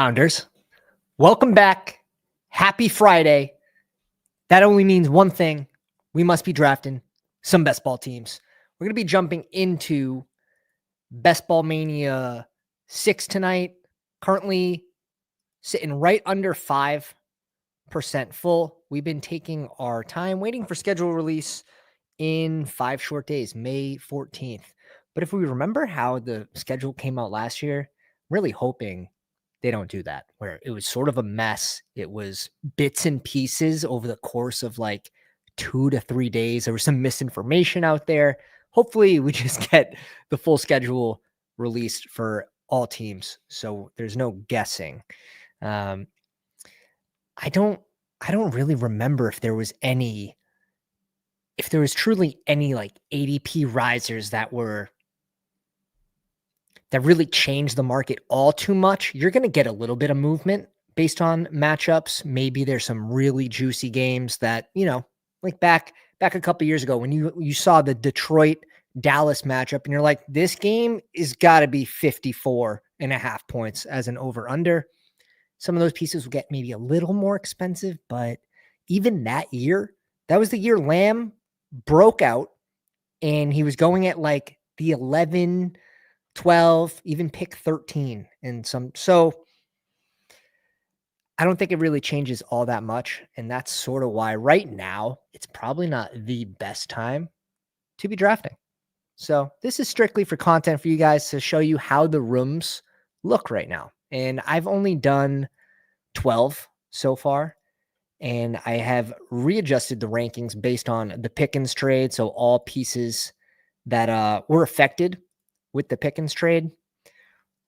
Pounders. Welcome back. Happy Friday. That only means one thing. We must be drafting some best ball teams. We're going to be jumping into Best Ball Mania 6 tonight. Currently sitting right under 5% full. We've been taking our time waiting for schedule release in 5 short days, May 14th. But if we remember how the schedule came out last year, really hoping they don't do that, where it was sort of a mess. It was bits and pieces over the course of like 2 to 3 days. There was some misinformation out there. Hopefully we just get the full schedule released for all teams, so there's no guessing. I don't really remember if there was truly any like ADP risers that really changed the market all too much. You're going to get a little bit of movement based on matchups. Maybe there's some really juicy games that, like back a couple years ago when you saw the Detroit Dallas matchup and you're like, this game is got to be 54.5 points as an over under. Some of those pieces will get maybe a little more expensive, but even that year, that was the year Lamb broke out and he was going at like the 11, 12, even pick 13 and some. So I don't think it really changes all that much. And that's sort of why right now it's probably not the best time to be drafting. So this is strictly for content for you guys to show you how the rooms look right now. And I've only done 12 so far. And I have readjusted the rankings based on the Pickens trade. So all pieces that were affected with the Pickens trade.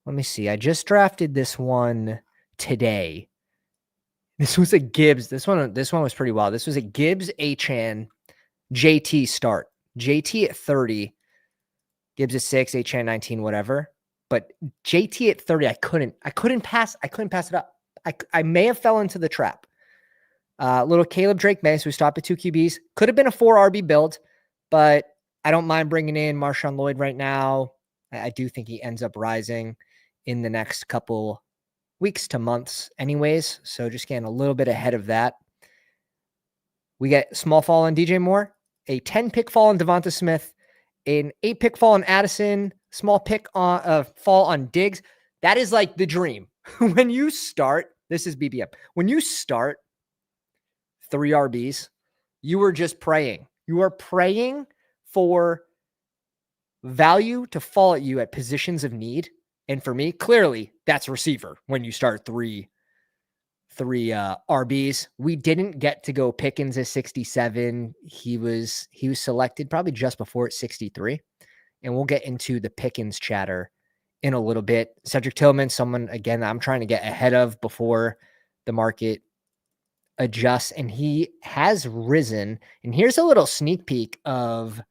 Let me see. I just drafted this one today. This was a Gibbs. This one was pretty wild. This was a Gibbs, Achane, JT start. JT at 30, Gibbs at 6, Achane 19, whatever. But JT at 30, I couldn't pass it up. I may have fell into the trap. Little Caleb Drake May, so we stopped at 2 QBs. Could have been a 4 RB build, but I don't mind bringing in Marshawn Lloyd right now. I do think he ends up rising in the next couple weeks to months anyways. So just getting a little bit ahead of that. We get small fall on DJ Moore, a 10 pick fall on Devonta Smith, an 8 pick fall on Addison, small pick on fall on Diggs. That is like the dream. When you start, this is BBM. When you start 3 RBs, you are just praying. You are praying for value to fall at you at positions of need. And for me, clearly that's receiver when you start three RBs. We didn't get to go Pickens at 67. He was selected probably just before at 63. And we'll get into the Pickens chatter in a little bit. Cedric Tillman, someone again that I'm trying to get ahead of before the market adjusts, and he has risen. And here's a little sneak peek of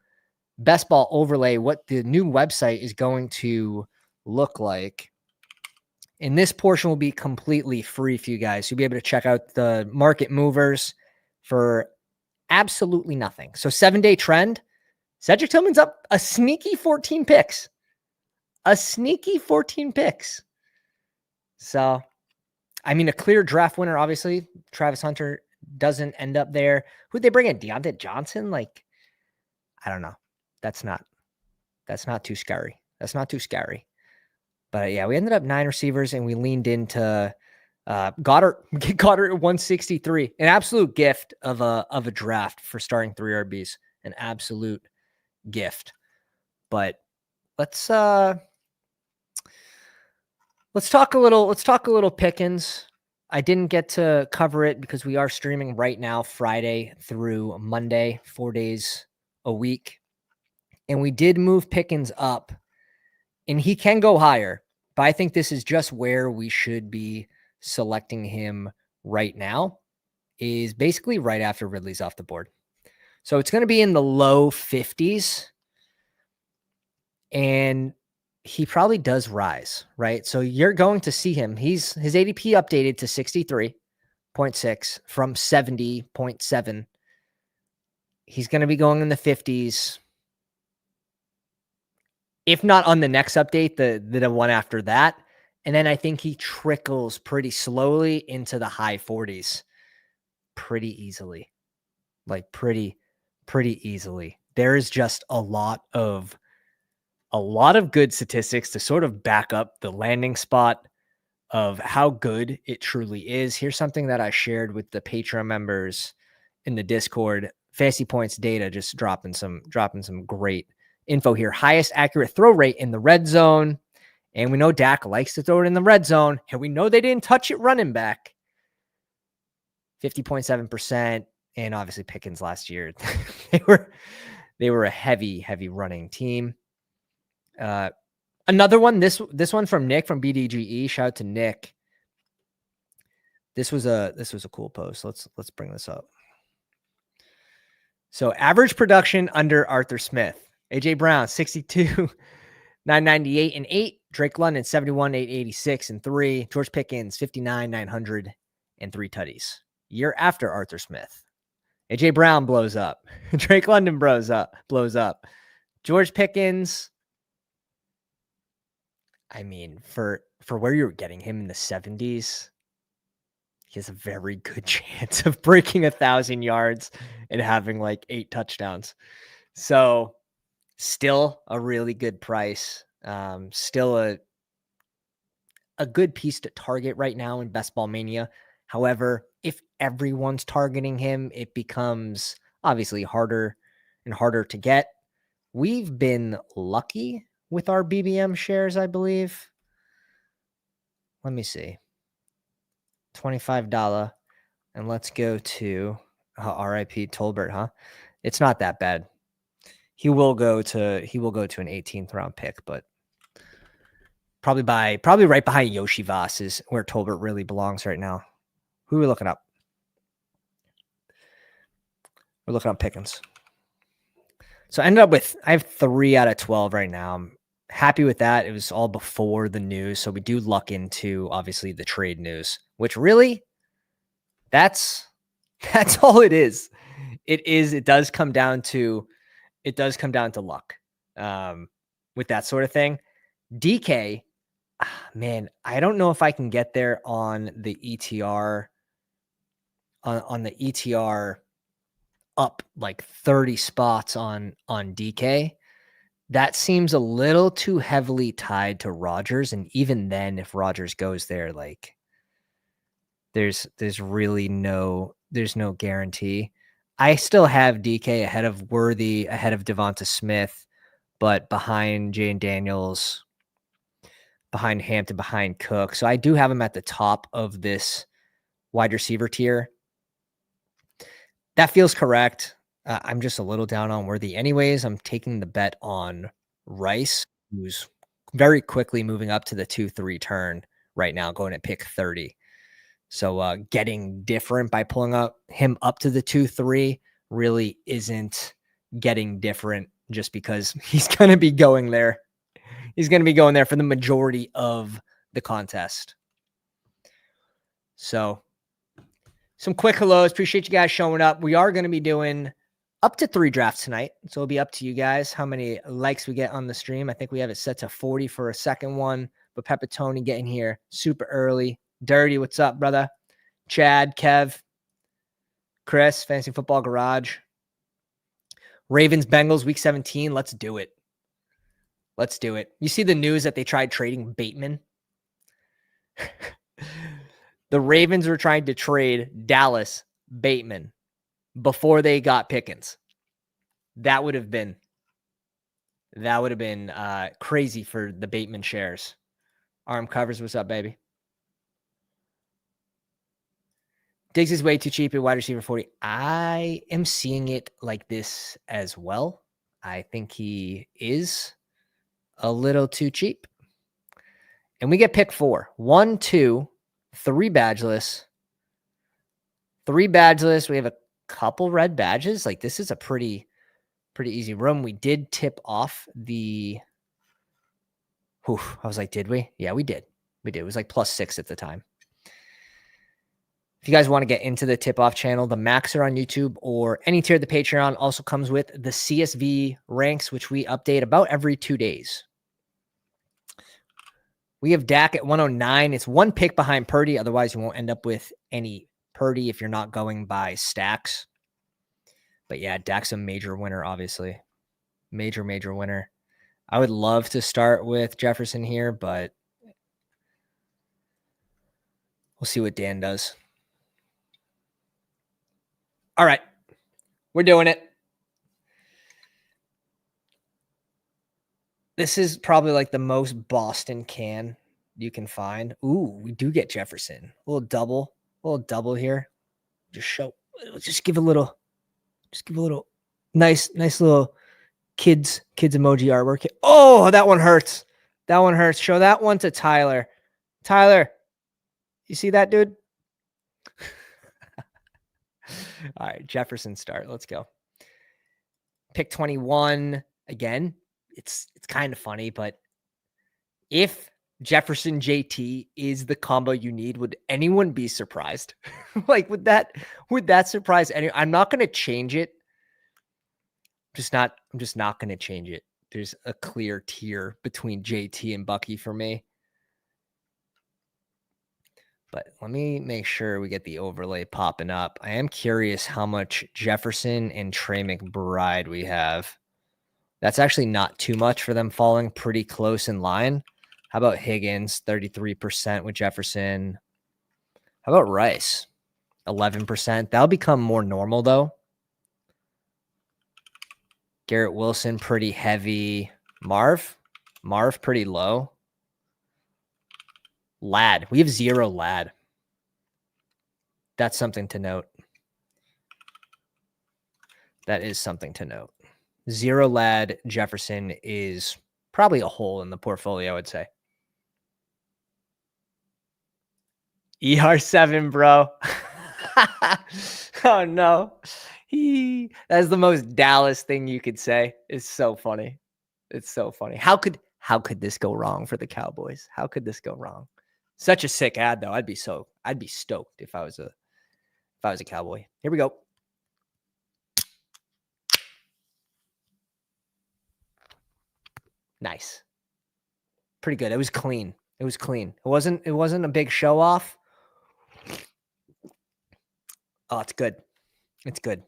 Best Ball Overlay, what the new website is going to look like. And this portion will be completely free for you guys. You'll be able to check out the market movers for absolutely nothing. So 7-day trend, Cedric Tillman's up a sneaky 14 picks. A sneaky 14 picks. So, I mean, a clear draft winner, obviously. Travis Hunter doesn't end up there. Who'd they bring in? Deontay Johnson? Like, I don't know. That's not too scary. That's not too scary. But yeah, we ended up 9 receivers and we leaned into Goddard at 163. An absolute gift of a draft for starting 3 RBs. An absolute gift. But let's talk a little Pickens. I didn't get to cover it because we are streaming right now, Friday through Monday, 4 days a week. And we did move Pickens up, and he can go higher, but I think this is just where we should be selecting him right now, is basically right after Ridley's off the board. So it's going to be in the low 50s, and he probably does rise, right? So you're going to see him. His ADP updated to 63.6 from 70.7. He's going to be going in the 50s. If not on the next update, the one after that. And then I think he trickles pretty slowly into the high 40s pretty easily. Like pretty easily. There is just a lot of good statistics to sort of back up the landing spot of how good it truly is. Here's something that I shared with the Patreon members in the Discord. Fantasy points data, just dropping some great info here. Highest accurate throw rate in the red zone. And we know Dak likes to throw it in the red zone. And we know they didn't touch it running back. 50.7%. And obviously Pickens last year. they were a heavy running team. Another one, this one from Nick from BDGE. Shout out to Nick. This was a cool post. Let's bring this up. So average production under Arthur Smith. AJ Brown, 62, 998 and 8. Drake London, 71, 886 and 3. George Pickens, 59, 900 and 3 tutties. Year after Arthur Smith. AJ Brown blows up. Drake London blows up. George Pickens, I mean, for where you're getting him in the 70s, he has a very good chance of breaking 1,000 yards and having like 8 touchdowns. So still a really good price. Still a good piece to target right now in Best Ball Mania. However, if everyone's targeting him, it becomes obviously harder and harder to get. We've been lucky with our BBM shares, I believe. Let me see. $25. And let's go to RIP Tolbert, huh? It's not that bad. He will go to an 18th round pick, but probably right behind Yoshi Voss is where Tolbert really belongs right now. Who are we looking up? We're looking up Pickens. So I ended up with, I have 3 out of 12 right now. I'm happy with that. It was all before the news. So we do luck into obviously the trade news, which really that's all it is. It does come down to luck with that sort of thing. DK, man, I don't know if I can get there on the ETR on the ETR up like 30 spots on DK. That seems a little too heavily tied to Rodgers. And even then, if Rodgers goes there, like there's really no guarantee. I still have DK ahead of Worthy, ahead of Devonta Smith, but behind Jane Daniels, behind Hampton, behind Cook. So I do have him at the top of this wide receiver tier. That feels correct. I'm just a little down on Worthy anyways. I'm taking the bet on Rice, who's very quickly moving up to the 2-3 turn right now, going at pick 30. So getting different by pulling him up to the 2-3 really isn't getting different just because he's going to be going there. He's going to be going there for the majority of the contest. So some quick hellos. Appreciate you guys showing up. We are going to be doing up to 3 drafts tonight. So it'll be up to you guys how many likes we get on the stream. I think we have it set to 40 for a second one. But Pepitone getting here super early. Dirty, what's up, brother? Chad, Kev, Chris, Fantasy Football Garage. Ravens, Bengals, week 17. Let's do it. Let's do it. You see the news that they tried trading Bateman? The Ravens were trying to trade Dallas Bateman before they got Pickens. That would have been crazy for the Bateman shares. Arm covers, what's up, baby? Diggs is way too cheap at wide receiver 40. I am seeing it like this as well. I think he is a little too cheap. And we get pick 4. 1, 2, 3 badgeless. 3 badgeless. We have a couple red badges. Like this is a pretty easy room. We did tip off the... I was like, did we? Yeah, we did. It was like +6 at the time. If you guys want to get into the tip-off channel, the Maxer on YouTube or any tier of the Patreon also comes with the CSV ranks, which we update about every 2 days. We have Dak at 109. It's one pick behind Purdy. Otherwise, you won't end up with any Purdy if you're not going by stacks. But yeah, Dak's a major winner, obviously. Major winner. I would love to start with Jefferson here, but we'll see what Dan does. All right. We're doing it. This is probably like the most Boston can you can find. Ooh, we do get Jefferson. A little double here. Just give a little nice little kids emoji artwork. Oh, that one hurts. Show that one to Tyler. Tyler, you see that, dude? All right, Jefferson start. Let's go. Pick 21 again. It's kind of funny, but if Jefferson JT is the combo you need, would anyone be surprised? Like, would that surprise anyone? I'm not going to change it. I'm just not going to change it. There's a clear tier between JT and Bucky for me. But let me make sure we get the overlay popping up. I am curious how much Jefferson and Trey McBride we have. That's actually not too much for them falling pretty close in line. How about Higgins, 33% with Jefferson? How about Rice, 11%? That'll become more normal, though. Garrett Wilson, pretty heavy. Marv, pretty low. Lad, we have 0 Lad. That's something to note. That is something to note. 0 Lad. Jefferson is probably a hole in the portfolio, I would say. ER7, bro. Oh, no. That's the most Dallas thing you could say. It's so funny. It's so funny. How could this go wrong for the Cowboys? How could this go wrong? Such a sick ad, though. I'd be stoked if I was a Cowboy. Here we go. Nice. Pretty good. It was clean. It wasn't a big show off. Oh, it's good. It's good.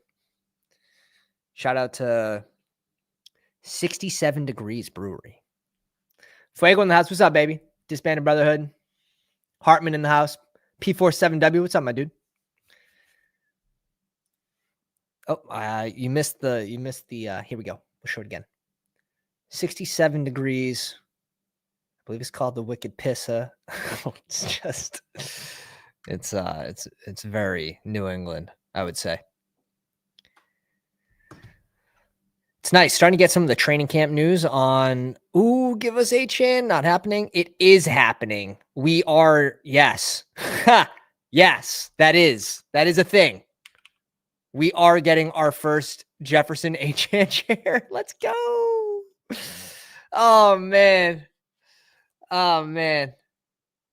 Shout out to 67 Degrees Brewery. Fuego in the house. What's up, baby? Disbanded Brotherhood. Hartman in the house. P47W. What's up, my dude? Oh, you missed the here we go. We'll show it again. 67 degrees. I believe it's called the Wicked Pissa. It's very New England, I would say. It's nice. Starting to get some of the training camp news on, give us HN. Not happening. It is happening. We are, yes. Yes, that is a thing. We are getting our first Jefferson HN chair. Let's go. Oh, man.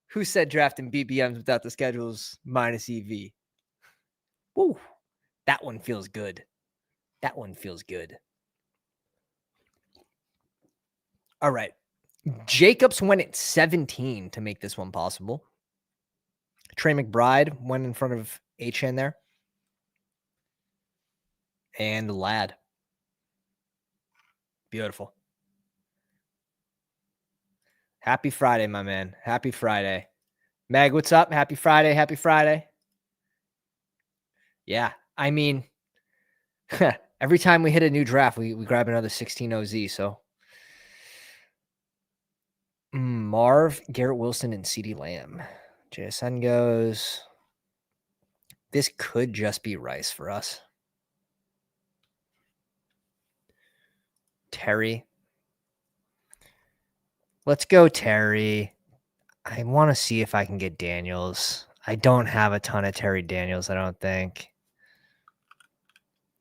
Who said drafting BBMs without the schedules minus EV? Woo. That one feels good. All right. Jacobs went at 17 to make this one possible. Trey McBride went in front of HN there. And Lad. Beautiful. Happy Friday, my man. Happy Friday. Meg, what's up? Happy Friday. Yeah, I mean, every time we hit a new draft, we grab another 16 OZ, so. Marv, Garrett Wilson, and CeeDee Lamb. JSN goes. This could just be Rice for us. Terry. Let's go, Terry. I want to see if I can get Daniels. I don't have a ton of Terry Daniels, I don't think.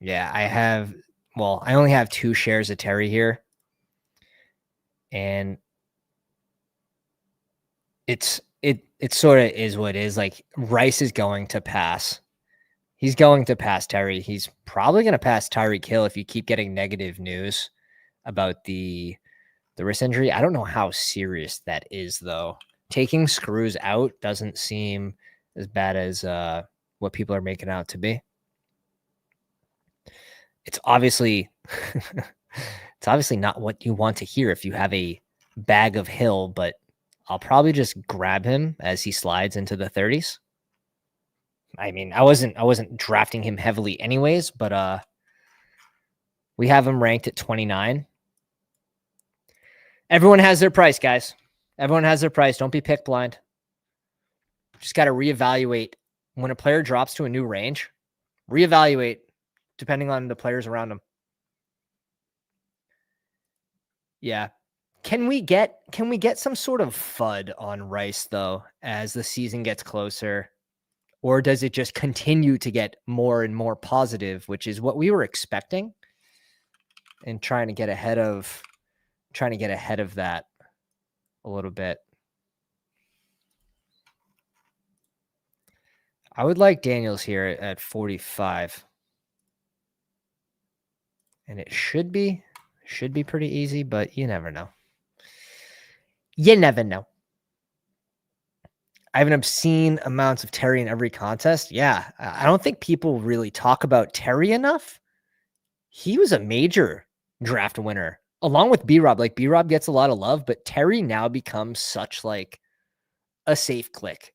Yeah, I only have 2 shares of Terry here. And it sort of is what it is. Like, Rice is going to pass. He's going to pass Terry. He's probably going to pass Tyreek Hill if you keep getting negative news about the wrist injury. I don't know how serious that is, though. taking screws out doesn't seem as bad as what people are making out to be. It's obviously it's obviously not what you want to hear if you have a bag of Hill, but I'll probably just grab him as he slides into the 30s. I mean, I wasn't drafting him heavily anyways, but we have him ranked at 29. Everyone has their price, guys. Everyone has their price. Don't be pick blind. Just got to reevaluate when a player drops to a new range. Reevaluate depending on the players around him. Yeah. Can we get some sort of FUD on Rice though as the season gets closer? Or does it just continue to get more and more positive, which is what we were expecting, and trying to get ahead of that a little bit. I would like Daniels here at 45. And it should be pretty easy, but you never know. You never know. I have an obscene amounts of Terry in every contest. Yeah, I don't think people really talk about Terry enough. He was a major draft winner along with B-Rob. Like B-Rob gets a lot of love, but Terry now becomes such like a safe click.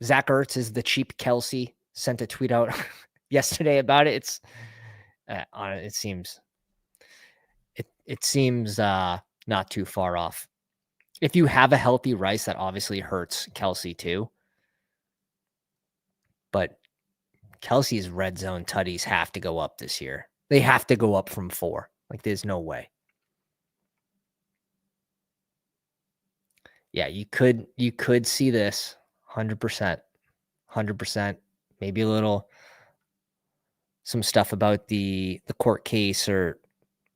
Zach Ertz is the cheap Kelsey. Sent a tweet out yesterday about it. It's it seems not too far off. If you have a healthy Rice, that obviously hurts Kelsey too. But Kelsey's red zone tutties have to go up this year. They have to go up from 4. Like there's no way. Yeah, you could see this 100%. 100%. Maybe a little some stuff about the court case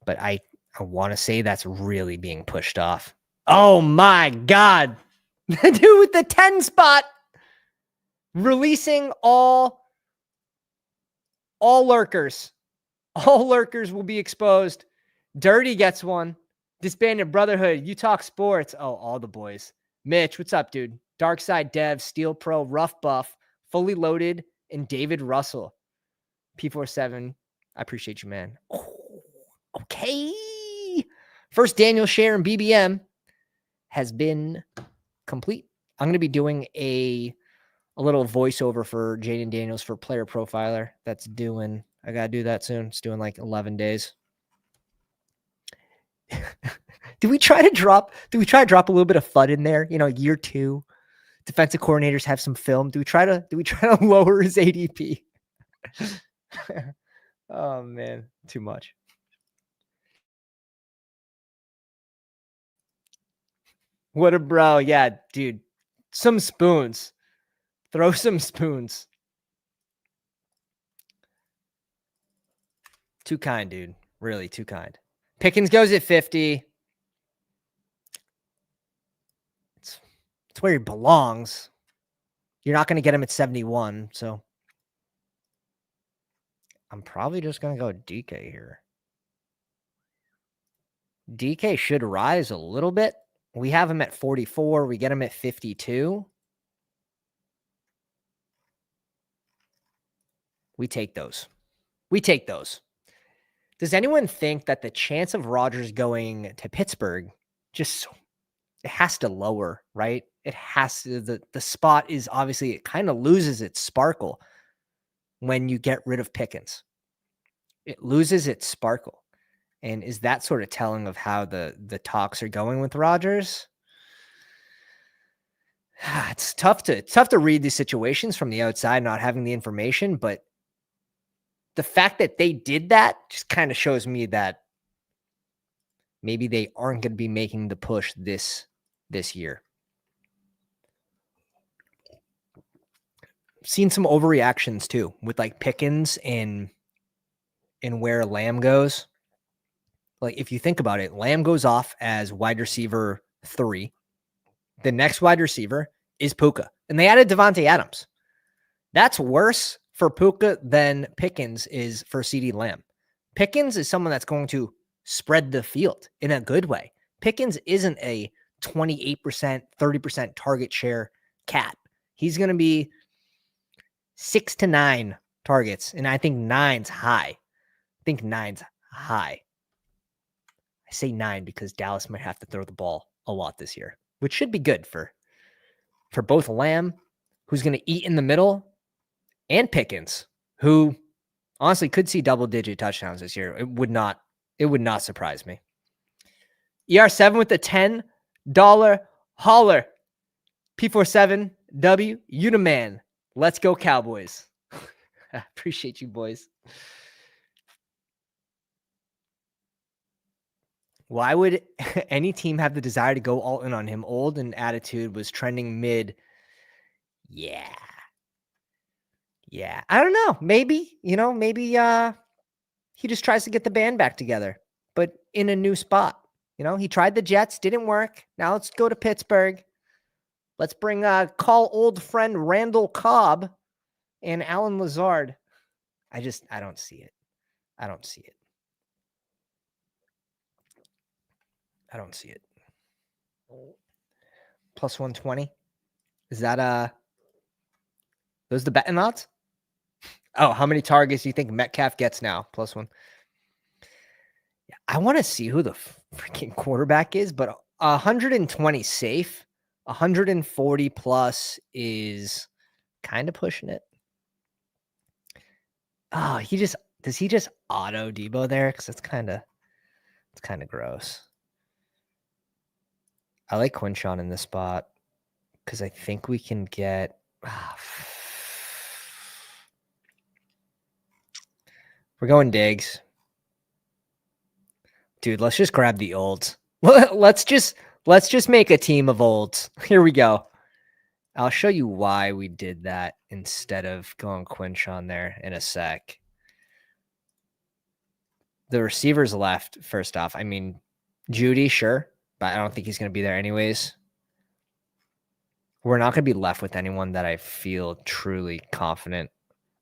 but I want to say that's really being pushed off. Oh my God. The dude with the 10 spot releasing all lurkers. All lurkers will be exposed. Dirty gets one. Disbanded Brotherhood. You talk sports. Oh, all the boys. Mitch, what's up, dude? Darkside Dev, Steel Pro, Rough Buff, Fully Loaded, and David Russell. P47. I appreciate you, man. Oh, okay. First Daniel share in BBM has been complete. I'm going to be doing a little voiceover for Jaden Daniels for Player Profiler. I got to do that soon. It's doing like 11 days. Do we try to drop a little bit of FUD in there? You know, year 2, defensive coordinators have some film. Do we try to lower his ADP? Oh man, too much. What a bro. Yeah, dude. Some spoons. Throw some spoons. Too kind, dude. Really too kind. Pickens goes at 50. It's where he belongs. You're not going to get him at 71, so I'm probably just going to go DK here. DK should rise a little bit. We have him at 44. We get him at 52. We take those. Does anyone think that the chance of Rodgers going to Pittsburgh it has to lower, right? It has to, the spot is obviously, it kind of loses its sparkle when you get rid of Pickens. It loses its sparkle. And is that sort of telling of how the talks are going with Rodgers? It's tough to read these situations from the outside, not having the information, but the fact that they did that just kind of shows me that maybe they aren't going to be making the push this year. Seen some overreactions too with like Pickens and where Lamb goes. Like if you think about it, Lamb goes off as wide receiver 3. The next wide receiver is Puka, and they added Devontae Adams. That's worse for Puka than Pickens is for CeeDee Lamb. Pickens is someone that's going to spread the field in a good way. Pickens isn't a 28%, 30% target share cat. He's going to be 6 to 9 targets. And I think 9's high. I say 9 because Dallas might have to throw the ball a lot this year, which should be good for both Lamb, who's going to eat in the middle, and Pickens, who honestly could see double-digit touchdowns this year. It would not surprise me. ER7 with the $10 holler. P47W, you the man. Let's go Cowboys. I appreciate you, boys. Why would any team have the desire to go all in on him? Old and attitude was trending mid. Yeah. I don't know. Maybe, he just tries to get the band back together, but in a new spot. He tried the Jets, didn't work. Now let's go to Pittsburgh. Let's call old friend Randall Cobb and Alan Lazard. I don't see it. I don't see it. Plus 120. Is that those the betting odds? Oh, how many targets do you think Metcalf gets now? Plus 1. Yeah, I want to see who the freaking quarterback is, but 120 safe. 140 plus is kind of pushing it. Oh, does he just auto Debo there? Because it's kind of gross. I like Quinshawn in this spot because I think we can get. We're going Diggs. Dude, let's just grab the olds. Let's just make a team of olds. Here we go. I'll show you why we did that instead of going Quinshawn there in a sec. The receivers left, first off. I mean, Judy, sure, but I don't think he's going to be there anyways. We're not going to be left with anyone that I feel truly confident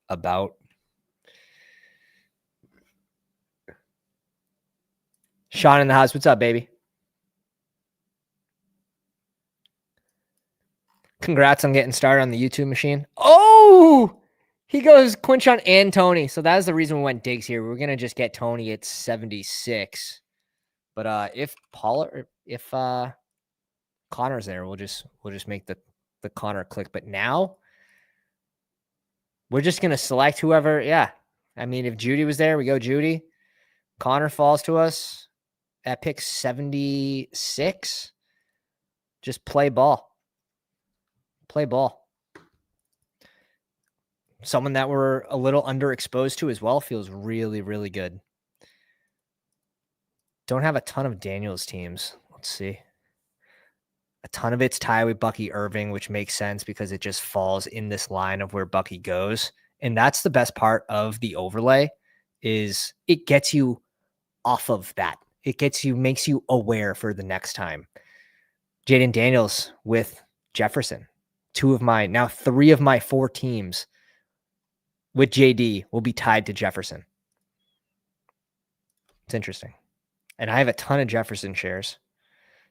about. Sean in the house. What's up, baby? Congrats on getting started on the YouTube machine. Oh, he goes Quinshawn and Tony. So that is the reason we went Diggs here. We're going to just get Tony at 76. But if Connor's there, we'll just make the Connor click. But now we're just going to select whoever. Yeah. I mean, if Judy was there, we go Judy. Connor falls to us at pick 76. Just play ball. Someone that we're a little underexposed to as well feels really, really good. Don't have a ton of Daniels teams. Let's see. A ton of it's tie with Bucky Irving, which makes sense because it just falls in this line of where Bucky goes. And that's the best part of the overlay is it gets you off of that. It makes you aware for the next time. Jaden Daniels with Jefferson. 3 of my 4 teams with JD will be tied to Jefferson. It's interesting. And I have a ton of Jefferson shares.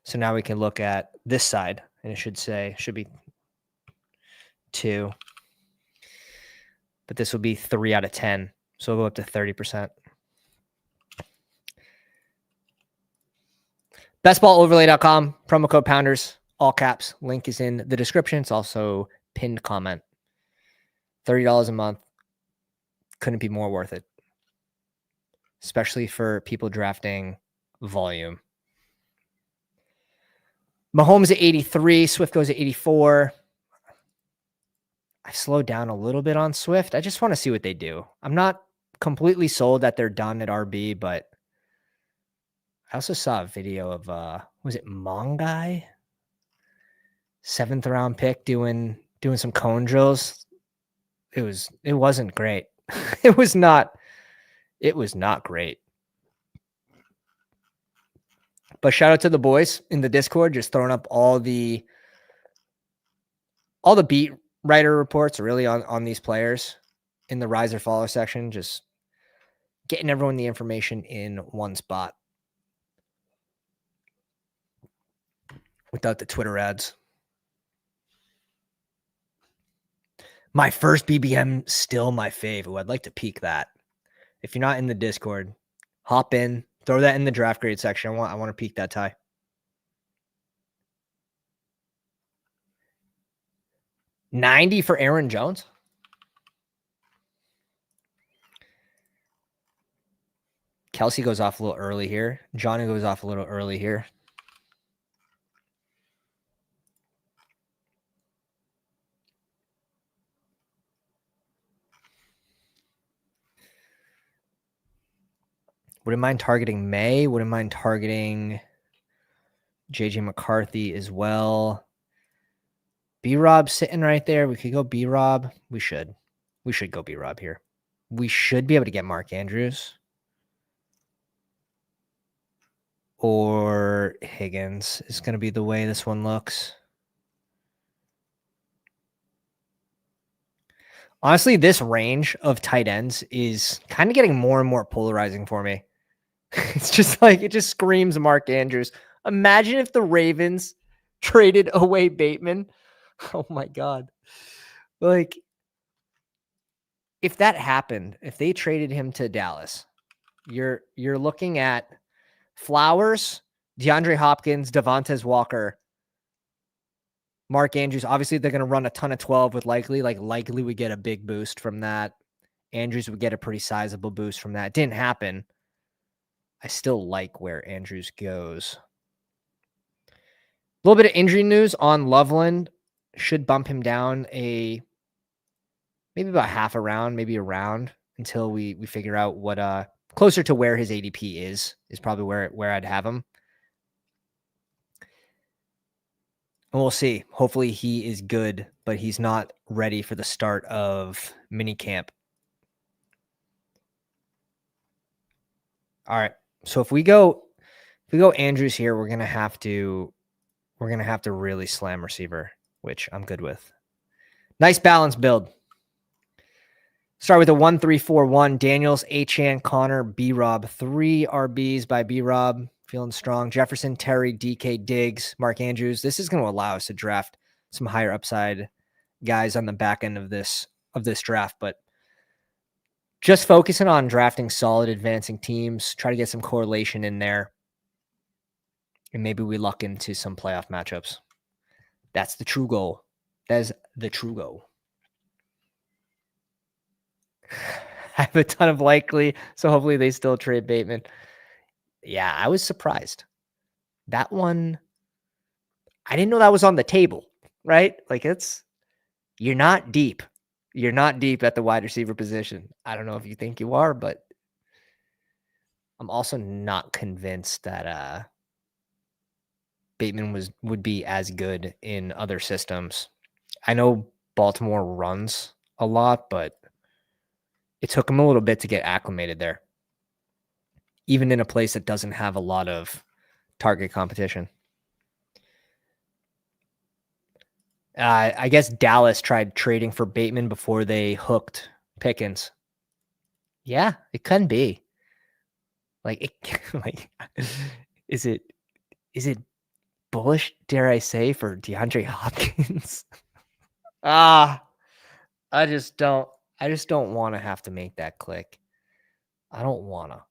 So now we can look at this side and it should be 2. But this will be 3 out of 10. So we'll go up to 30%. Bestballoverlay.com, promo code Pounders, all caps. Link is in the description. It's also pinned comment. $30 a month. Couldn't be more worth it. Especially for people drafting volume. Mahomes at 83. Swift goes at 84. I slowed down a little bit on Swift. I just want to see what they do. I'm not completely sold that they're done at RB, but I also saw a video of, was it Mongai? 7th round pick doing some cone drills. It wasn't great. It was not great. But shout out to the boys in the Discord, just throwing up all the beat writer reports really on these players in the rise or follow section, just getting everyone the information in one spot. without the Twitter ads. My first BBM, still my fave. Ooh, I'd like to peek that. If you're not in the Discord, hop in, throw that in the draft grade section. I want to peek that tie. $90 for Aaron Jones. Kelsey goes off a little early here. Johnny goes off a little early here. Wouldn't mind targeting May. Wouldn't mind targeting JJ McCarthy as well. B-Rob sitting right there. We could go B-Rob. We should go B-Rob here. We should be able to get Mark Andrews or Higgins is going to be the way this one looks. Honestly, this range of tight ends is kind of getting more and more polarizing for me. It's just like, it just screams Mark Andrews. Imagine if the Ravens traded away Bateman. Oh my God. Like, if that happened, if they traded him to Dallas, you're looking at Flowers, DeAndre Hopkins, Devontae Walker, Mark Andrews. Obviously, they're going to run a ton of 12 with likely. Like, likely would get a big boost from that. Andrews would get a pretty sizable boost from that. It didn't happen. I still like where Andrews goes. A little bit of injury news on Loveland. Should bump him down maybe about half a round, maybe a round until we figure out what closer to where his ADP is probably where I'd have him. And we'll see. Hopefully he is good, but he's not ready for the start of minicamp. All right. So if we go Andrews here, we're gonna have to really slam receiver, which I'm good with. Nice balance build. Start with a 1-3-4-1. Daniels, Achane, Connor, B-Rob. 3 RBs by B-Rob. Feeling strong. Jefferson, Terry, DK, Diggs, Mark Andrews. This is going to allow us to draft some higher upside guys on the back end of this draft, but just focusing on drafting solid advancing teams, try to get some correlation in there, and maybe we luck into some playoff matchups. That's the true goal. That is the true goal. I have a ton of likely, so hopefully they still trade Bateman. Yeah, I was surprised. That one, I didn't know that was on the table, right? Like, you're not deep. You're not deep at the wide receiver position. I don't know if you think you are, but I'm also not convinced that Bateman would be as good in other systems. I know Baltimore runs a lot, but it took him a little bit to get acclimated there, even in a place that doesn't have a lot of target competition. I guess Dallas tried trading for Bateman before they hooked Pickens. Yeah, it can be. Like, is it bullish, dare I say, for DeAndre Hopkins? I just don't want to have to make that click. I don't want to.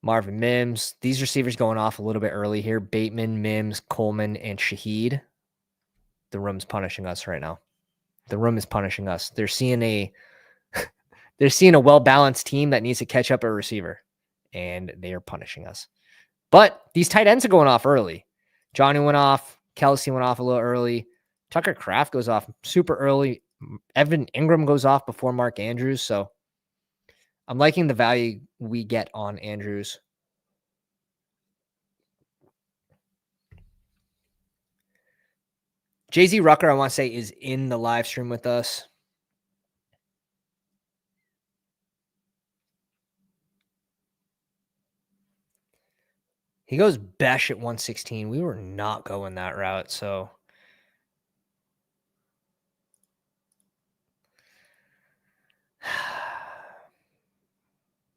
Marvin Mims. These receivers going off a little bit early here. Bateman, Mims, Coleman, and Shaheed. The room's punishing us right now. The room is punishing us. They're seeing a well-balanced team that needs to catch up a receiver, and they are punishing us. But these tight ends are going off early. Johnny went off. Kelsey went off a little early. Tucker Kraft goes off super early. Evan Ingram goes off before Mark Andrews. So I'm liking the value we get on Andrews. Jay-Z Rucker, I want to say, is in the live stream with us. He goes Besh at 116. We were not going that route, so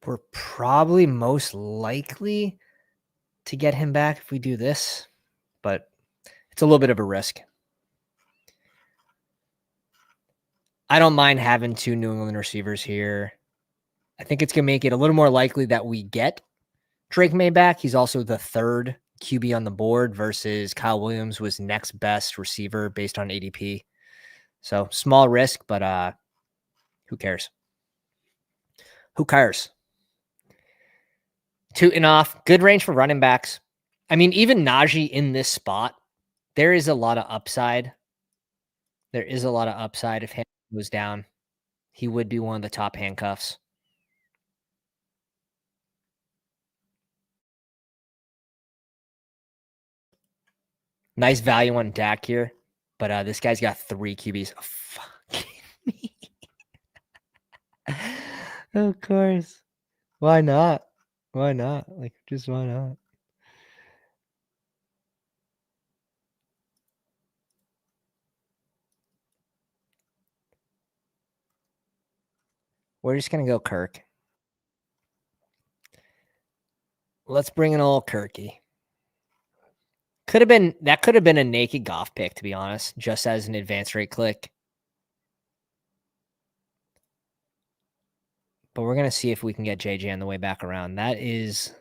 we're probably most likely to get him back if we do this, but it's a little bit of a risk. I don't mind having 2 New England receivers here. I think it's going to make it a little more likely that we get Drake May back. He's also the 3rd QB on the board versus Kyle Williams was next best receiver based on ADP. So small risk, but who cares? Who cares? Tooting off. Good range for running backs. I mean, even Najee in this spot, there is a lot of upside. There is a lot of upside if Hamilton goes down. He would be one of the top handcuffs. Nice value on Dak here, but this guy's got 3 QBs. Oh, fuck me. Of course. Why not? Why not? Like, just why not? We're just going to go Kirk. Let's bring in old Kirky. Could have been a naked Goff pick, to be honest, just as an advanced rate click. But we're going to see if we can get JJ on the way back around. That's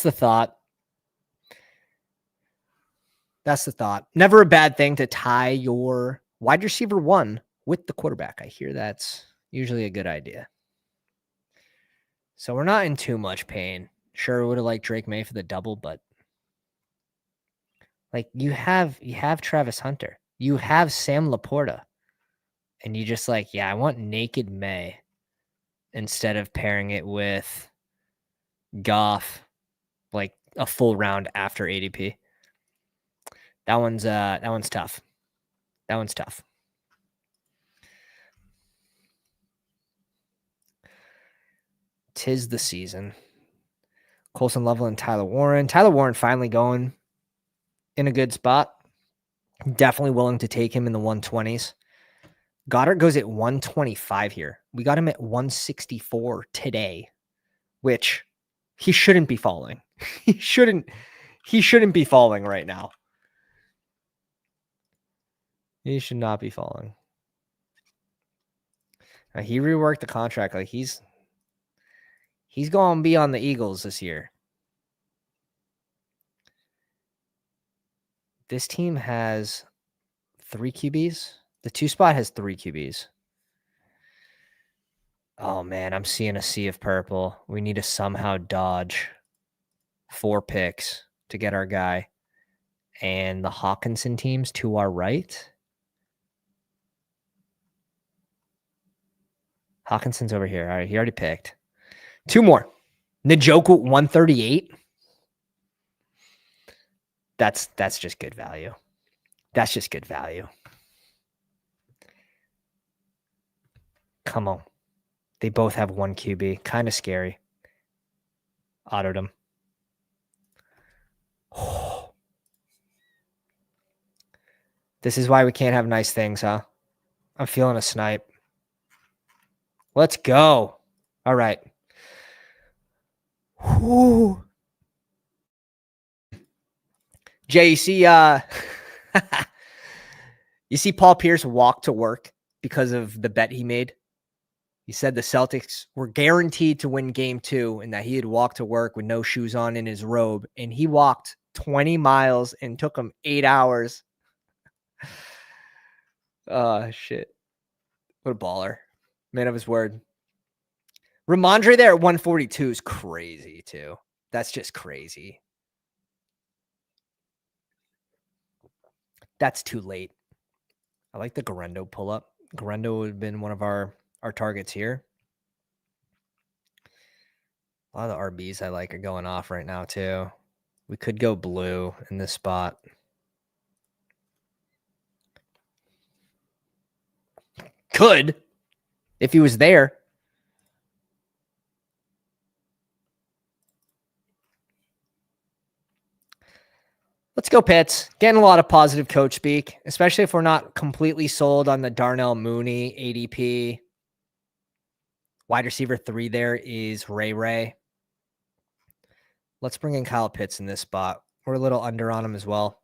the thought. That's the thought. Never a bad thing to tie your wide receiver 1 with the quarterback. I hear that's usually a good idea. So we're not in too much pain. Sure, would have liked Drake May for the double, but like you have Travis Hunter. You have Sam Laporta. And you just like, yeah, I want naked May instead of pairing it with Goff like a full round after ADP. That one's tough. That one's tough. Tis the season. Colson Lovell and Tyler Warren. Tyler Warren finally going in a good spot. Definitely willing to take him in the 120s. Goddard goes at 125 here. We got him at 164 today, which he shouldn't be falling. He shouldn't be falling right now. He should not be falling. He reworked the contract. Like he's going to be on the Eagles this year. This team has 3 QBs. The 2 spot has 3 QBs. Oh, man, I'm seeing a sea of purple. We need to somehow dodge 4 picks to get our guy. And the Hawkinson teams to our right. Hawkinson's over here. All right, he already picked. 2 more. Njoku 138. That's just good value. That's just good value. Come on. They both have 1 QB. Kind of scary. Autoed them. This is why we can't have nice things, huh? I'm feeling a snipe. Let's go. All right. Whew. Jay, you see you see Paul Pierce walk to work because of the bet he made? He said the Celtics were guaranteed to win game 2 and that he had walked to work with no shoes on in his robe. And he walked 20 miles and took him 8 hours. Oh, shit. What a baller. Man of his word. Ramondre there at 142 is crazy, too. That's just crazy. That's too late. I like the Garendo pull-up. Garendo would have been one of our targets here. A lot of the RBs I like are going off right now, too. We could go blue in this spot. Could, if he was there. Let's go Pitts. Getting a lot of positive coach speak, especially if we're not completely sold on the Darnell Mooney ADP. Wide receiver 3 there is Ray. Let's bring in Kyle Pitts in this spot. We're a little under on him as well.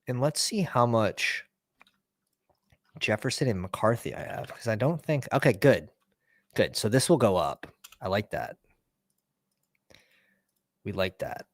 And let's see how much Jefferson and McCarthy I have, because I don't think. Okay, good. Good. So this will go up. I like that. We like that.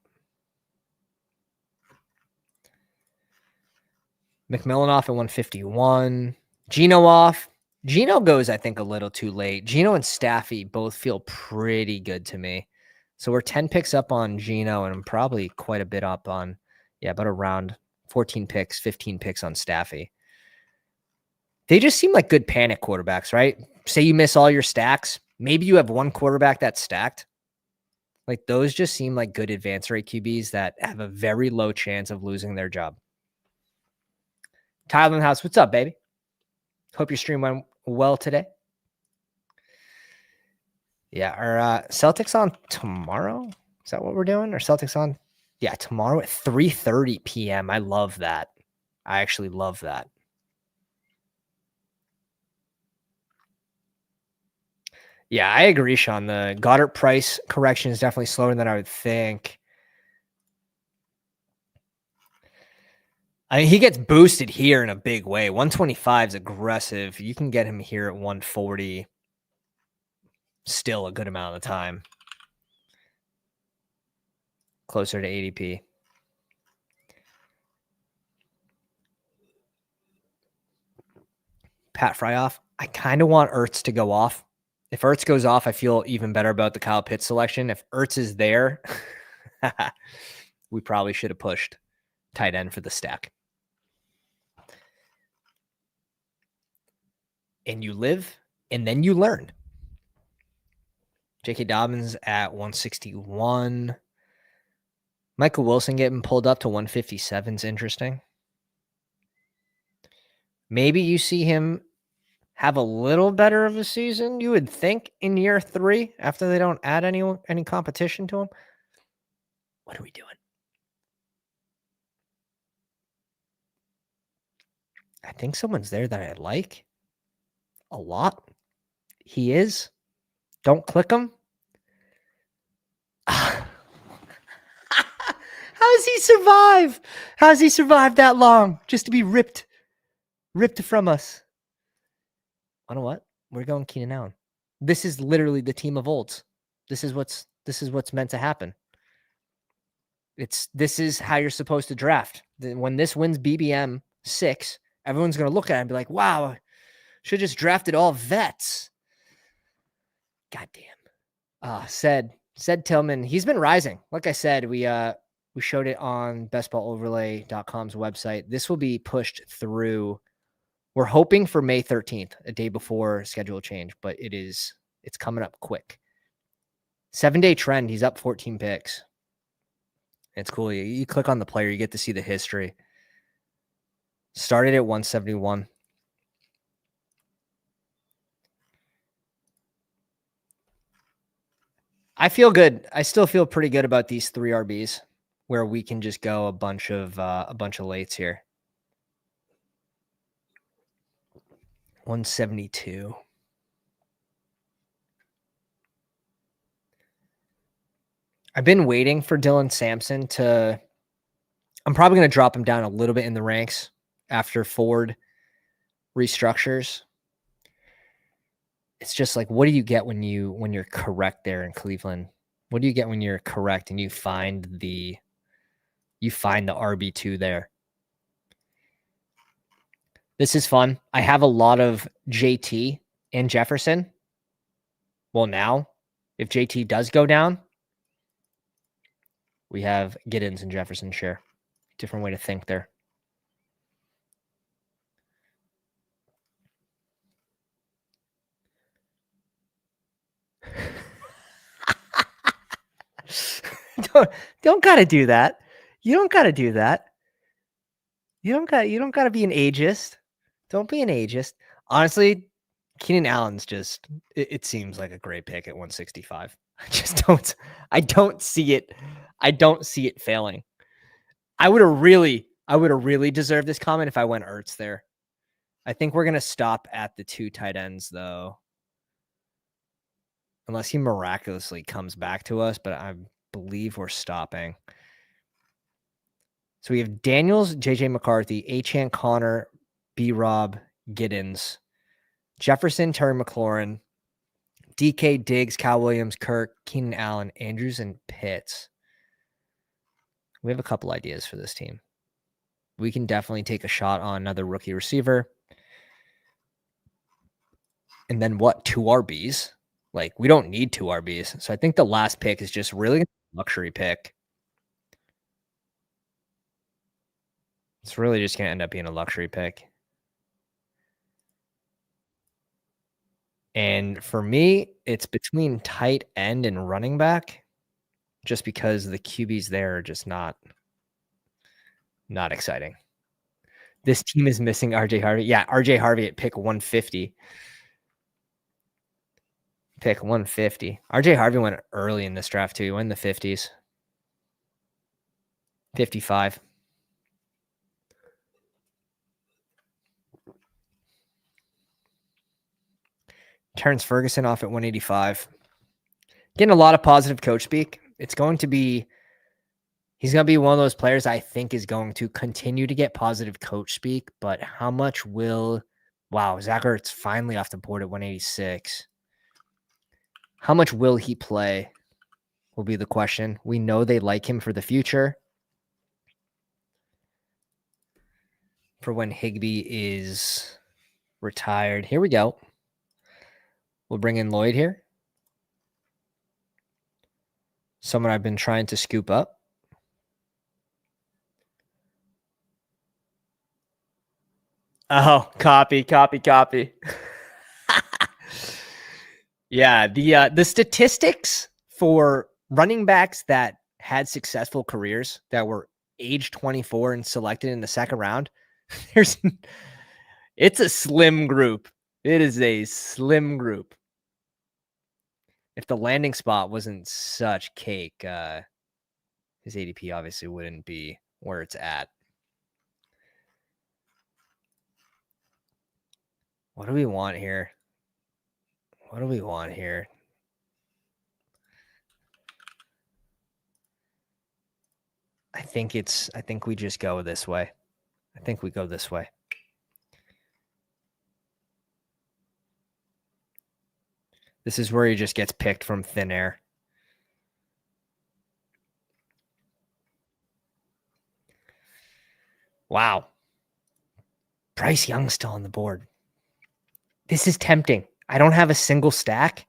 McMillan off at 151. Geno off. Geno goes, I think, a little too late. Geno and Staffy both feel pretty good to me. So we're 10 picks up on Geno, and I'm probably quite a bit up on, about around 14 picks, 15 picks on Staffy. They just seem like good panic quarterbacks, right? Say you miss all your stacks. Maybe you have one quarterback that's stacked. Like those just seem like good advance rate QBs that have a very low chance of losing their job. Tyler in the house, what's up, baby? Hope your stream went well today. Yeah, our Celtics on tomorrow. Is that what we're doing? Or Celtics on? Yeah, tomorrow at 3:30 p.m. I love that. I actually love that. Yeah, I agree, Sean. The Goddard price correction is definitely slower than I would think. I mean, he gets boosted here in a big way. 125 is aggressive. You can get him here at 140. Still a good amount of the time. Closer to ADP. Pat Fryoff. I kind of want Ertz to go off. If Ertz goes off, I feel even better about the Kyle Pitts selection. If Ertz is there, we probably should have pushed tight end for the stack. And you live, and then you learn. J.K. Dobbins at 161. Michael Wilson getting pulled up to 157 is interesting. Maybe you see him have a little better of a season, you would think, in year 3 after they don't add any competition to him. What are we doing? I think someone's there that I like a lot. He is. Don't click him. How does he survive? How does he survive that long just to be ripped from us? You know what? We're going Keenan Allen. This is literally the team of olds. This is what's meant to happen. This is how you're supposed to draft. When this wins BBM 6, everyone's going to look at it and be like, wow, should have just drafted all vets. Goddamn. Said Tillman, he's been rising. Like I said, we showed it on bestballoverlay.com's website. This will be pushed through. We're hoping for May 13th, a day before schedule change, but it's coming up quick. 7-day trend, he's up 14 picks. It's cool. You click on the player, you get to see the history. Started at 171. I feel good. I still feel pretty good about these 3 RBs where we can just go a bunch of lates here. 172. I've been waiting for Dylan Sampson to. I'm probably going to drop him down a little bit in the ranks after Ford restructures. It's just like, what do you get when you're correct there in Cleveland? What do you get when you're correct and you find the RB2 there? This is fun. I have a lot of JT and Jefferson. Well, now, if JT does go down, we have Giddens and Jefferson share. Different way to think there. don't gotta do that. You don't gotta do that. You don't gotta be an ageist. Don't be an ageist. Honestly, Keenan Allen's just it seems like a great pick at 165. I don't see it. I don't see it failing. I would have really deserved this comment if I went Ertz there. I think we're gonna stop at the 2 tight ends though. unless he miraculously comes back to us, but I believe we're stopping. So we have Daniels, JJ McCarthy, Achane Connor, B-Rob, Giddens, Jefferson, Terry McLaurin, DK, Diggs, Kyle Williams, Kirk, Keenan Allen, Andrews, and Pitts. We have a couple ideas for this team. We can definitely take a shot on another rookie receiver. And then what? 2 RBs? Like, we don't need 2 RBs. So I think the last pick is just really a luxury pick. It's really just going to end up being a luxury pick. And for me, it's between tight end and running back, just because the QBs there are just not exciting. This team is missing RJ Harvey. Yeah, RJ Harvey at pick 150. Pick 150. RJ Harvey went early in this draft too. He went in the 50s. 55. Terrence Ferguson off at 185. Getting a lot of positive coach speak. He's going to be one of those players I think is going to continue to get positive coach speak, but how much will, wow, Zach Ertz finally off the board at 186. How much will he play will be the question. We know they like him for the future. For when Higbee is retired. Here we go. We'll bring in Lloyd here. Someone I've been trying to scoop up. Oh, copy. Yeah, the statistics for running backs that had successful careers that were age 24 and selected in the second round, it's a slim group. It is a slim group. If the landing spot wasn't such cake, his ADP obviously wouldn't be where it's at. What do we want here? I think we just go this way. I think we go this way. This is where he just gets picked from thin air. Wow. Bryce Young's still on the board. This is tempting. I don't have a single stack.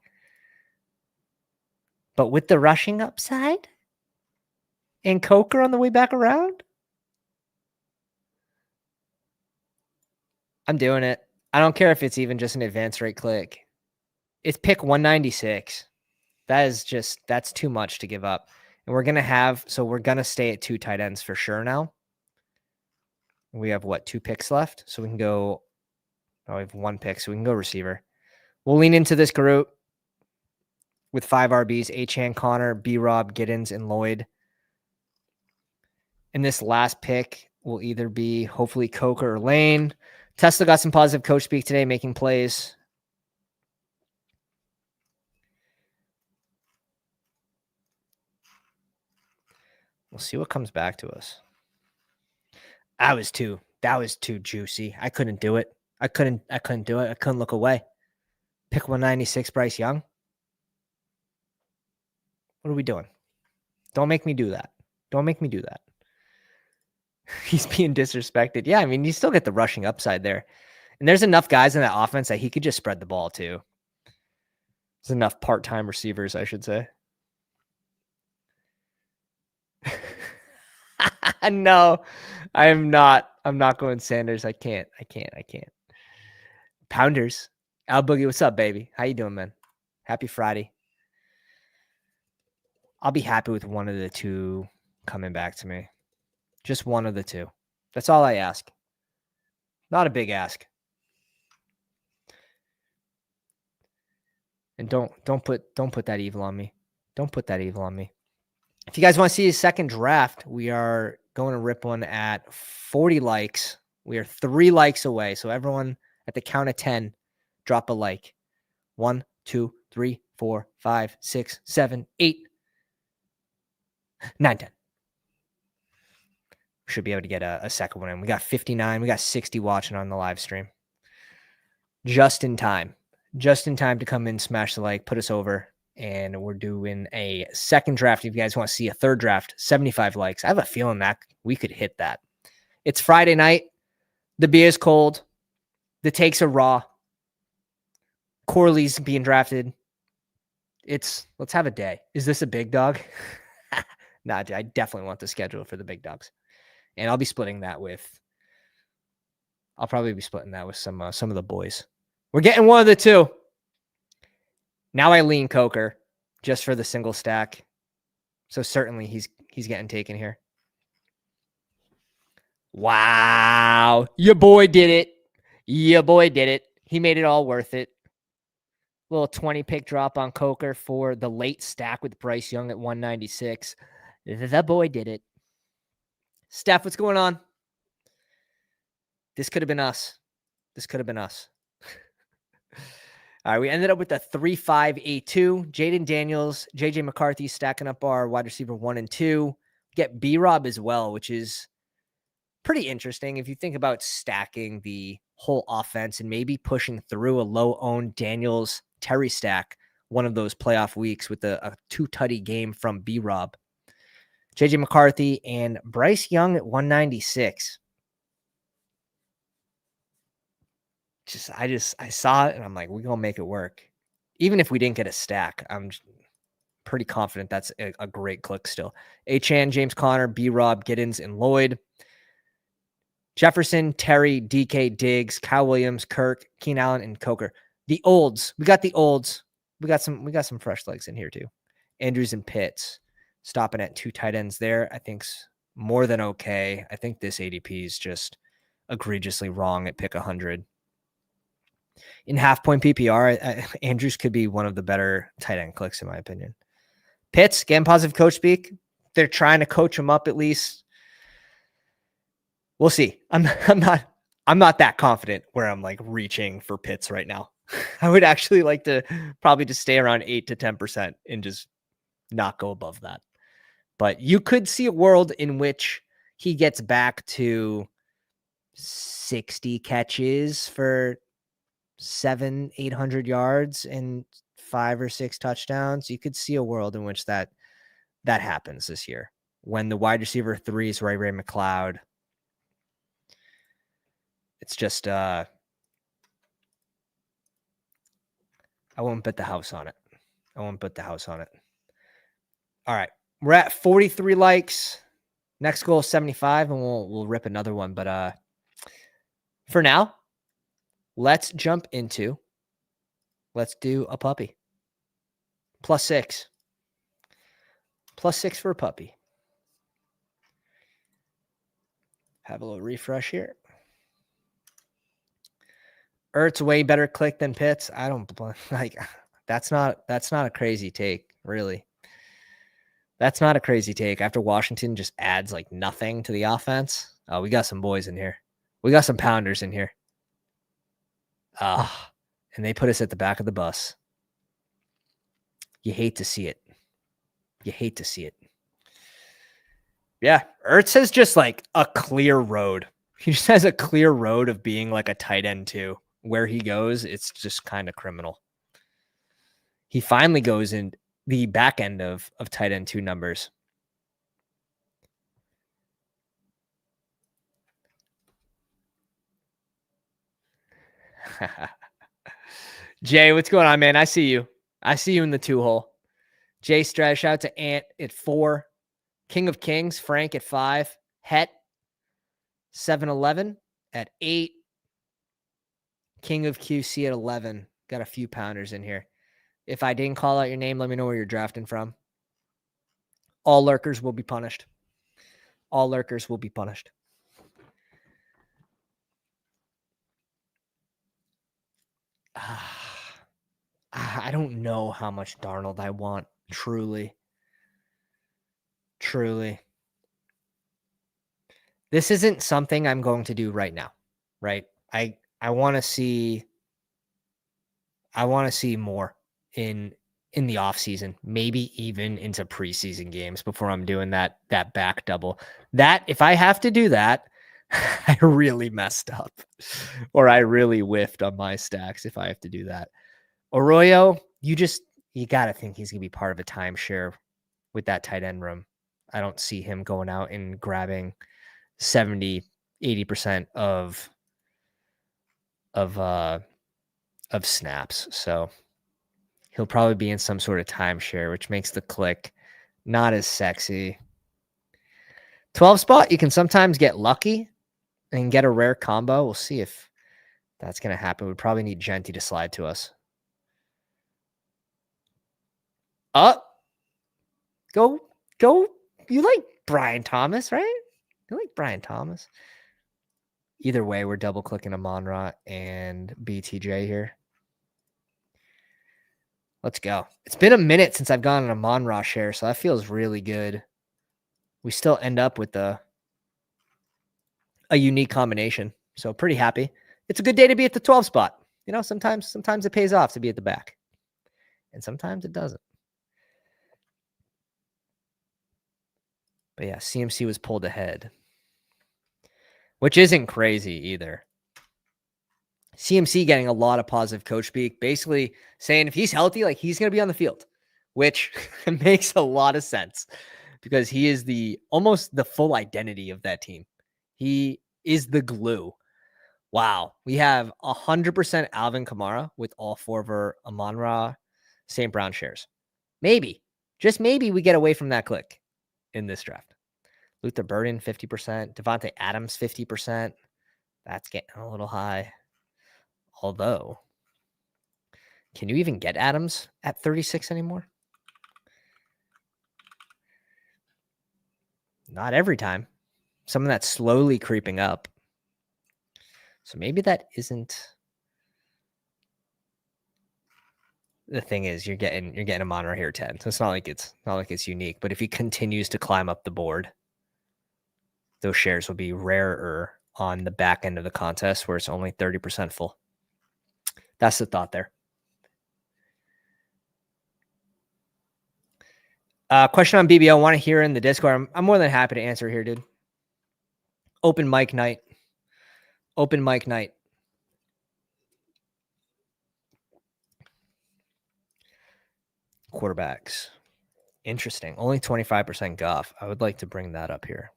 But with the rushing upside and Coker on the way back around, I'm doing it. I don't care if it's even just an advance rate click. It's pick 196. That's too much to give up. And we're going to stay at 2 tight ends for sure now. We have 2 picks left? So we can go, we have 1 pick, so we can go receiver. We'll lean into this group with 5 RBs, Achane, Connor, B-Rob, Giddens, and Lloyd. And this last pick will either be hopefully Coker or Lane. Tesla got some positive coach speak today, making plays. We'll see what comes back to us. That was too juicy. I couldn't do it. I couldn't do it. I couldn't look away. Pick 196, Bryce Young. What are we doing? Don't make me do that. He's being disrespected. Yeah, I mean, you still get the rushing upside there. And there's enough guys in that offense that he could just spread the ball to. There's enough part-time receivers, I should say. No, I am not. I'm not going Sanders. I can't. Pounders. Al Boogie, what's up, baby? How you doing, man? Happy Friday. I'll be happy with one of the 2 coming back to me. Just one of the 2. That's all I ask. Not a big ask. And don't put that evil on me. Don't put that evil on me. If you guys want to see a second draft, we are going to rip one at 40 likes. We are 3 likes away. So everyone at the count of 10, drop a like. 1, 2, 3, 4, 5, 6, 7, 8, 9, 10. We should be able to get a second one in. We got 59. We got 60 watching on the live stream. Just in time. Just in time to come in, smash the like, put us over. And we're doing a second draft. If you guys want to see a third draft, 75 likes. I have a feeling that we could hit that. It's Friday night. The beer is cold. The takes are raw. Corley's being drafted. Let's have a day. Is this a big dog? Nah, I definitely want the schedule for the big dogs. And I'll be splitting that I'll probably be splitting that with some of the boys. We're getting one of the two. Now I lean Coker just for the single stack. So certainly he's getting taken here. Wow. Your boy did it. Your boy did it. He made it all worth it. Little 20 pick drop on Coker for the late stack with Bryce Young at 196. The boy did it. Steph, what's going on? This could have been us. This could have been us. All right, we ended up with a 3-5-8-2. Jaden Daniels, JJ McCarthy stacking up our wide receiver 1 and 2. Get B-Rob as well, which is pretty interesting if you think about stacking the whole offense and maybe pushing through a low-owned Daniels Terry stack one of those playoff weeks with a 2-tutty game from B-Rob. JJ McCarthy and Bryce Young at 196. I saw it and I'm like, we're going to make it work. Even if we didn't get a stack, I'm pretty confident that's a great click still. Achan, James Conner, B-Rob, Giddens, and Lloyd. Jefferson, Terry, DK, Diggs, Kyle Williams, Kirk, Keenan Allen, and Coker. The olds. We got the olds. We got some fresh legs in here too. Andrews and Pitts stopping at 2 tight ends there. I think's more than okay. I think this ADP is just egregiously wrong at pick 100. In half-point PPR, Andrews could be one of the better tight end clicks in my opinion. Pitts, getting positive coach speak. They're trying to coach him up at least. We'll see. I'm not that confident where I'm like reaching for Pitts right now. I would actually like to probably just stay around 8 to 10% and just not go above that. But you could see a world in which he gets back to 60 catches for 700-800 yards and 5 or 6 touchdowns. You could see a world in which that happens this year when the wide receiver 3 is Ray McLeod. It's just I won't bet the house on it. All right. We're at 43 likes. Next goal is 75, and we'll rip another one. But for now, let's do a puppy. +6. +6 for a puppy. Have a little refresh here. Ertz way better click than Pitts. I don't like that's not a crazy take, really. That's not a crazy take. After Washington just adds like nothing to the offense. Oh, we got some boys in here. We got some pounders in here. And they put us at the back of the bus. You hate to see it. Yeah, Ertz has just like a clear road. He just has a clear road of being like a tight end too. Where he goes, it's just kind of criminal. He finally goes in the back end of tight end 2 numbers. Jay, what's going on, man? I see you. In the 2 hole. Jay Strash out to Ant at 4. King of Kings, Frank at 5. Het 7-11 at 8. King of QC at 11. Got a few pounders in here. If I didn't call out your name, let me know where you're drafting from. All lurkers will be punished. I don't know how much Darnold I want. Truly. This isn't something I'm going to do right now, right? I want to see more in in the off season, maybe even into preseason games before I'm doing that back double. That if I have to do that, I really messed up, or I really whiffed on my stacks if I have to do that. Arroyo, you got to think he's going to be part of a timeshare with that tight end room. I don't see him going out and grabbing 70, 80% of snaps. So he'll probably be in some sort of timeshare, which makes the click not as sexy. 12 spot, you can sometimes get lucky and get a rare combo. We'll see if that's going to happen. We probably need Genty to slide to us. Go. You like Brian Thomas, right? You like Brian Thomas. Either way, we're double clicking Amon-Ra and BTJ here. Let's go. It's been a minute since I've gone an Amon-Ra share, so that feels really good. We still end up with a unique combination. So pretty happy. It's a good day to be at the 12 spot. You know, sometimes it pays off to be at the back. And sometimes it doesn't. But yeah, CMC was pulled ahead, which isn't crazy either. CMC getting a lot of positive coach speak, basically saying if he's healthy, like he's going to be on the field, which makes a lot of sense because he is almost the full identity of that team. He is the glue. Wow. We have 100% Alvin Kamara with all four of our Amon-Ra St. Brown shares. Maybe, just maybe we get away from that click in this draft. Luther Burden, 50%. Devontae Adams, 50%. That's getting a little high. Although, can you even get Adams at 36 anymore? Not every time. Some of that's slowly creeping up. So maybe that isn't. The thing is, you're getting a Amon-Ra here 10. So it's not like it's unique. But if he continues to climb up the board, those shares will be rarer on the back end of the contest where it's only 30% full. That's the thought there. Question on BBO. Want to hear in the Discord? I'm more than happy to answer here, dude. Open mic night. Quarterbacks. Interesting. Only 25% Goff. I would like to bring that up here.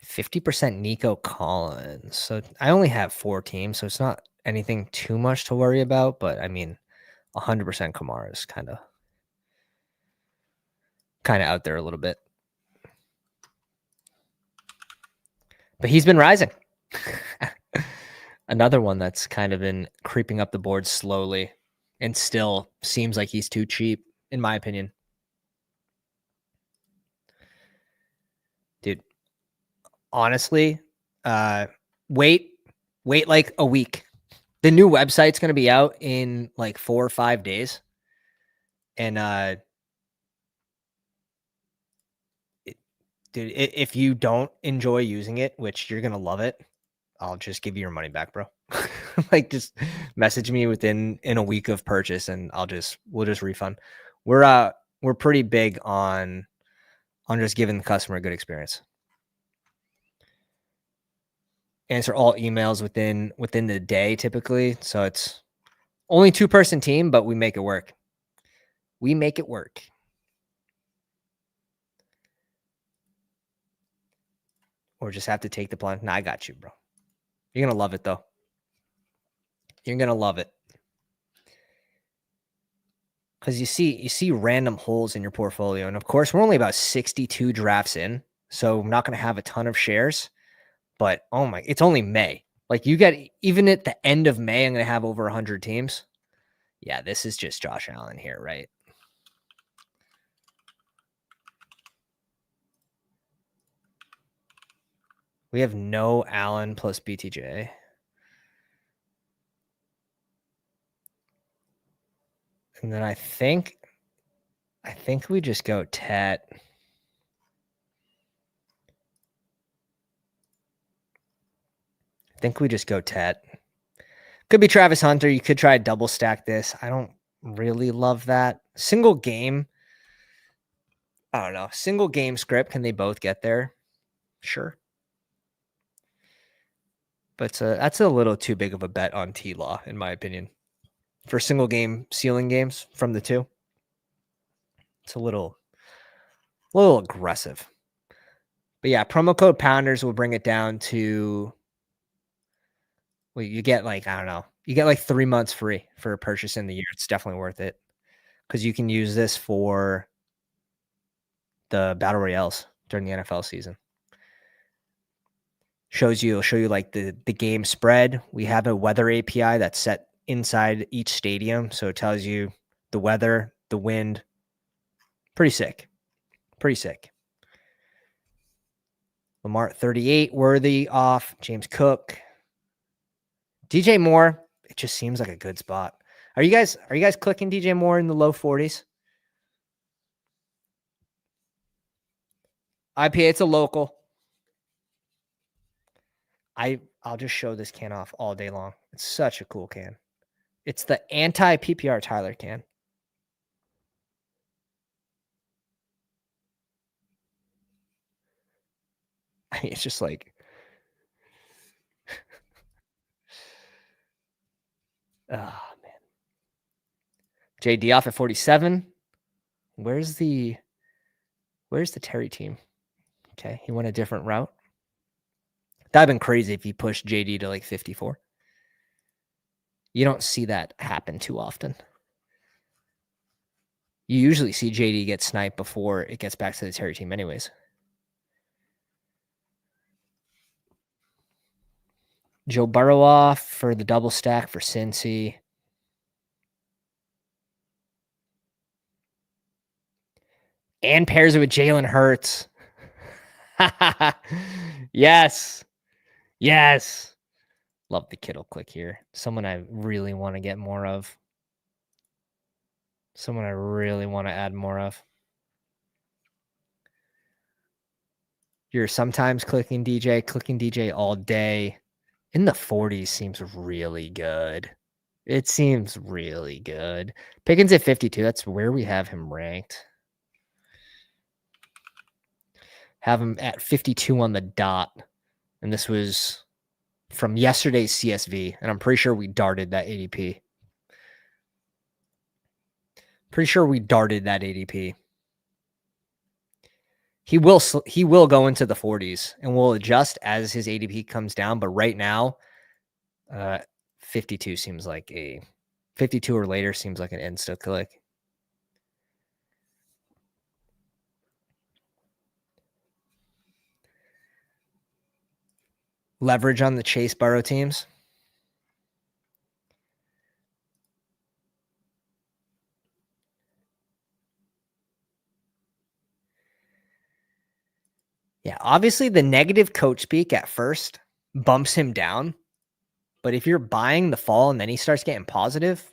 %50% Nico Collins. So I only have 4 teams, so it's not anything too much to worry about. But I mean, 100% Kamara is kind of out there a little bit. But he's been rising. Another one that's kind of been creeping up the board slowly and still seems like he's too cheap, in my opinion. Dude, honestly, wait like a week. The new website's going to be out in like 4 or 5 days. And dude, if you don't enjoy using it, which you're going to love it, I'll just give you your money back, bro. Like just message me in a week of purchase and we'll just refund. We're pretty big on just giving the customer a good experience. Answer all emails within the day typically. So it's only 2-person team, but we make it work. Or just have to take the plunge. Nah, I got you, bro. You're going to love it though. You're going to love it. Because you see random holes in your portfolio. And of course, we're only about 62 drafts in. So I'm not going to have a ton of shares. But oh my, it's only May. Like you get, even at the end of May, I'm going to have over 100 teams. Yeah, this is just Josh Allen here, right? We have no Allen plus BTJ. And then I think we just go Tet. think we just go Tet. Could be Travis Hunter. You could try to double stack this. I don't really love that. Single game. I don't know. Single game script. Can they both get there? Sure. But that's a little too big of a bet on T-Law, in my opinion. For single game ceiling games from the two. It's a little aggressive. But yeah, promo code Pounders will bring it down to, well, you get like, I don't know, you get like 3 months free for a purchase in the year. It's definitely worth it because you can use this for the battle royales during the NFL season. It'll show you like the game spread. We have a weather API that's set inside each stadium. So it tells you the weather, the wind. Pretty sick. Pretty sick. Lamar at 38, Worthy off. James Cook. DJ Moore, it just seems like a good spot. Are you guys clicking DJ Moore in the low 40s? IPA, it's a local. I'll just show this can off all day long. It's such a cool can. It's the anti-PPR Tyler can. It's just like, oh man. JD off at 47. Where's the Terry team? Okay, he went a different route. That'd been crazy if he pushed JD to like 54. You don't see that happen too often. You usually see JD get sniped before it gets back to the Terry team anyways. Joe Burrow off for the double stack for Cincy. And pairs it with Jalen Hurts. Yes. Yes. Love the Kittle click here. Someone I really want to get more of. Someone I really want to add more of. You're sometimes clicking DJ all day. In the 40s seems really good. It seems really good. Pickens at 52. That's where we have him ranked. Have him at 52 on the dot. And this was from yesterday's CSV. And I'm pretty sure we darted that ADP. Pretty sure we darted that ADP. He will go into the 40s and will adjust as his ADP comes down. But right now, 52 seems like 52 or later seems like an insta click. Leverage on the Chase Burrow teams. Yeah, obviously the negative coach speak at first bumps him down. But if you're buying the fall and then he starts getting positive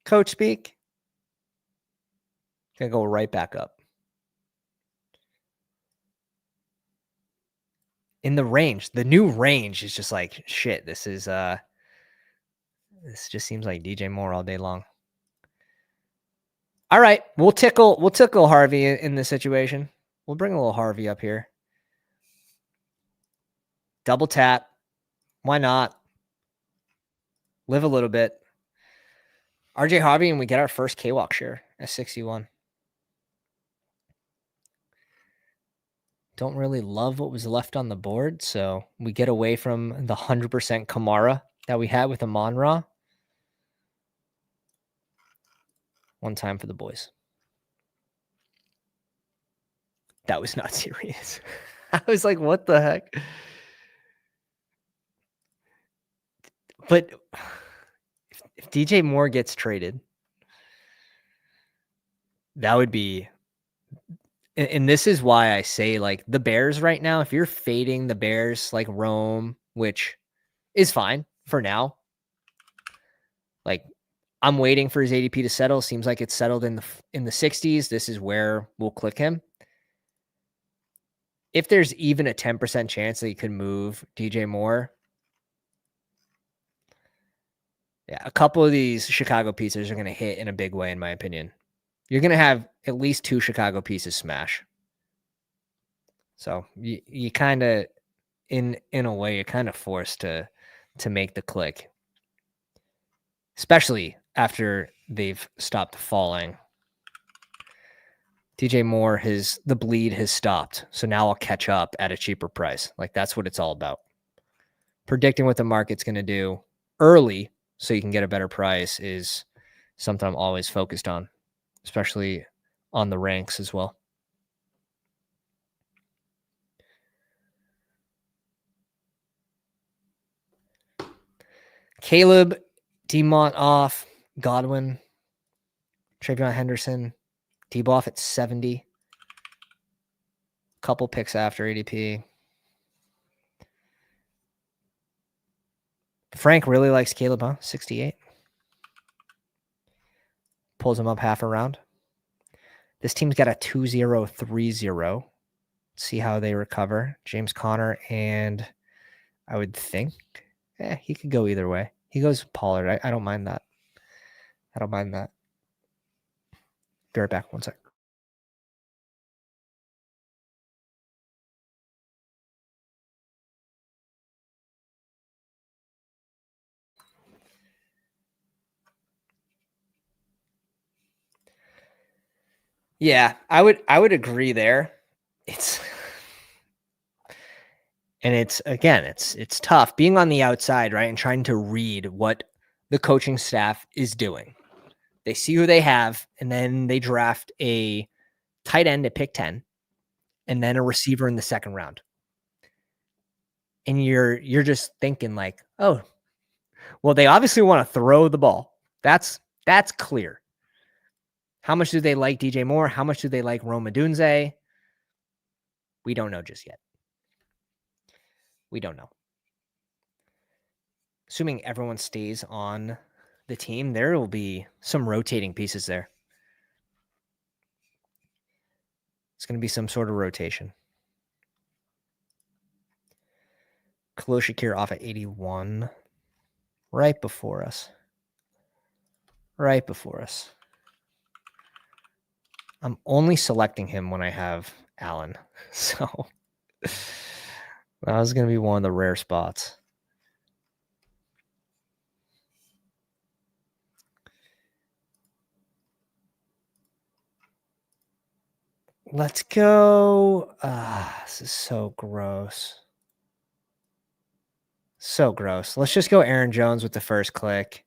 coach speak, gonna go right back up. In the range, the new range is just like shit. This just seems like DJ Moore all day long. All right, we'll tickle Harvey in this situation. We'll bring a little Harvey up here. Double tap. Why not? Live a little bit. RJ Harvey, and we get our first K-Walk share at 61. Don't really love what was left on the board, so we get away from the 100% Kamara that we had with Amon-Ra. One time for the boys. That was not serious. I was like, what the heck? But if DJ Moore gets traded, that would be, and this is why I say like the Bears right now, if you're fading the Bears like Rome, which is fine for now. Like I'm waiting for his ADP to settle. Seems like it's settled in the 60s. This is where we'll click him. If there's even a 10% chance that he could move DJ Moore, Yeah, a couple of these Chicago pieces are going to hit in a big way, in my opinion. You're going to have at least 2 Chicago pieces smash. So you kind of, in a way, you're kind of forced to make the click, especially after they've stopped falling. DJ Moore, the bleed has stopped. So now I'll catch up at a cheaper price. Like, that's what it's all about. Predicting what the market's going to do early so you can get a better price is something I'm always focused on, especially on the ranks as well. Caleb, Demont off, Godwin, Travion Henderson, Debo off at 70. Couple picks after ADP. Frank really likes Caleb, huh? 68. Pulls him up half a round. This team's got a 2-0-3-0. See how they recover. James Conner, and I would think he could go either way. He goes Pollard. I don't mind that. I don't mind that. Be right back. 1 sec. Yeah, I would agree there. It's tough being on the outside, right? And trying to read what the coaching staff is doing. They see who they have, and then they draft a tight end at pick 10 and then a receiver in the second round. And you're just thinking like, oh, well, they obviously want to throw the ball. That's clear. How much do they like DJ Moore? How much do they like Rome Odunze? We don't know just yet. We don't know. Assuming everyone stays on the team, there will be some rotating pieces there. It's going to be some sort of rotation. Khalil Shakir off at 81. Right before us. Right before us. I'm only selecting him when I have Allen. So that was going to be one of the rare spots. Let's go. This is so gross. So gross. Let's just go Aaron Jones with the first click.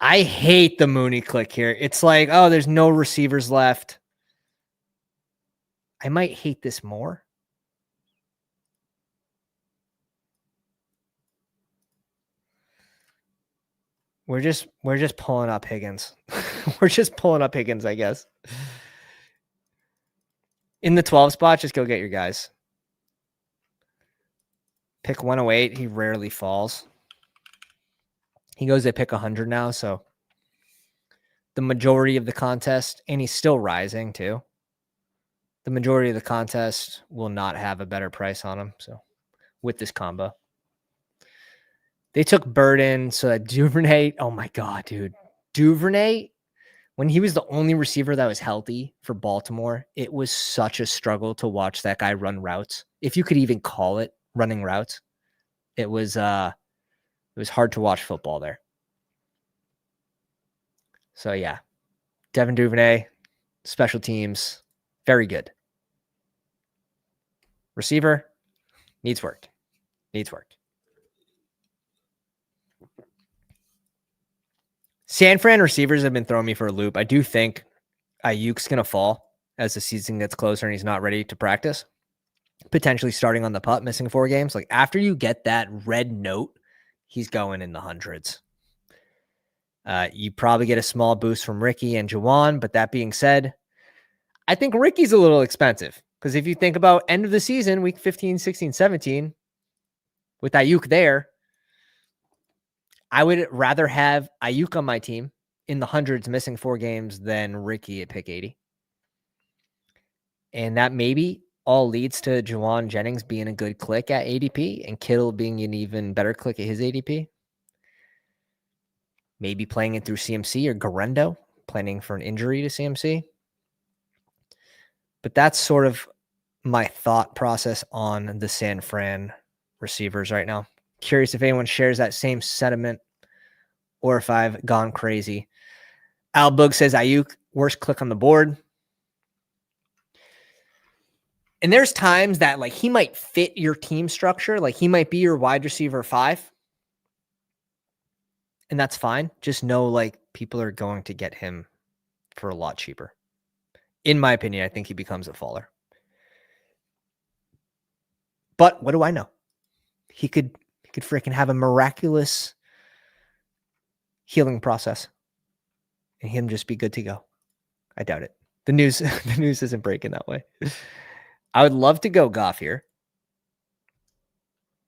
I hate the Mooney click here. It's like, oh, there's no receivers left. I might hate this more. We're just pulling up Higgins. We're just pulling up Higgins, I guess. In the 12 spot, just go get your guys. Pick 108. He rarely falls. He goes at pick 100 now, so the majority of the contest, and he's still rising too. The majority of the contest will not have a better price on him. So with this combo, they took Burden, so that Duvernay. Oh my God, dude. Duvernay, when he was the only receiver that was healthy for Baltimore, it was such a struggle to watch that guy run routes. If you could even call it running routes, it was hard to watch football there. So yeah, Devin Duvernay, special teams, very good. Receiver, needs work. Needs work. San Fran receivers have been throwing me for a loop. I do think Ayuk's going to fall as the season gets closer and he's not ready to practice. Potentially starting on the pup, missing 4 games. Like, after you get that red note, he's going in the hundreds. You probably get a small boost from Ricky and Juwan, but that being said, I think Ricky's a little expensive because if you think about end of the season, week 15, 16, 17, with Ayuk there, I would rather have Ayuk on my team in the hundreds missing 4 games than Ricky at pick 80. And that maybe all leads to Juwan Jennings being a good click at ADP and Kittle being an even better click at his ADP. maybe playing it through CMC or Garendo, planning for an injury to CMC. But that's sort of my thought process on the San Fran receivers right now. Curious if anyone shares that same sentiment or if I've gone crazy. Al Boog says Ayuk, worst click on the board. And there's times that like he might fit your team structure. Like he might be your wide receiver 5. And that's fine. Just know like people are going to get him for a lot cheaper. In my opinion, I think he becomes a faller. But what do I know? He could freaking have a miraculous healing process and him just be good to go. I doubt it. The news isn't breaking that way. I would love to go Goff here.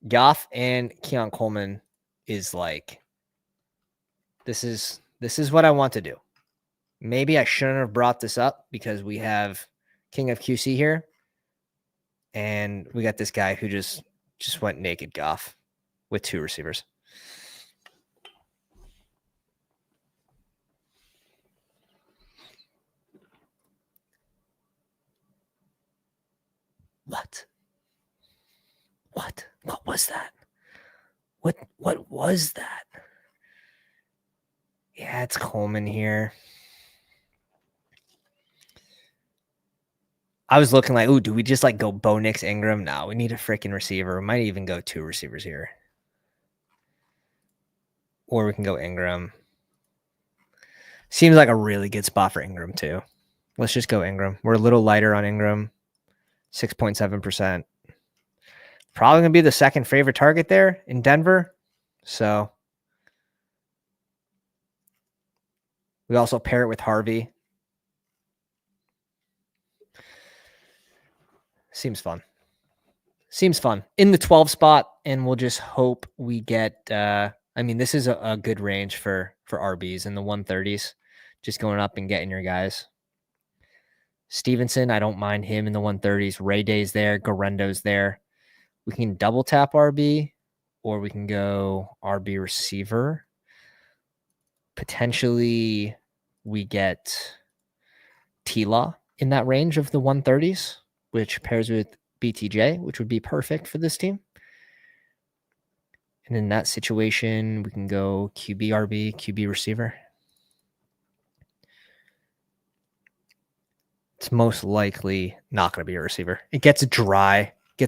Goff and Keon Coleman is like, this is what I want to do. Maybe I shouldn't have brought this up because we have King of QC here. And we got this guy who just went naked Goff with 2 receivers. What? What was that? What was that? Yeah, it's Coleman here. I was looking like, ooh, do we just like go Bo Nix Ingram? No, we need a freaking receiver. We might even go 2 receivers here. Or we can go Ingram. Seems like a really good spot for Ingram too. Let's just go Ingram. We're a little lighter on Ingram. 6.7%. Probably going to be the second favorite target there in Denver. So we also pair it with Harvey. Seems fun. In the 12 spot, and we'll just hope we get this is a good range for RBs in the 130s. Just going up and getting your guys. Stevenson, I don't mind him in the 130s. Ray Day's there. Garendo's there. We can double tap RB, or we can go RB receiver. Potentially, we get T-Law in that range of the 130s, which pairs with BTJ, which would be perfect for this team. And in that situation, we can go QB RB, QB receiver. It's most likely not going to be a receiver. It gets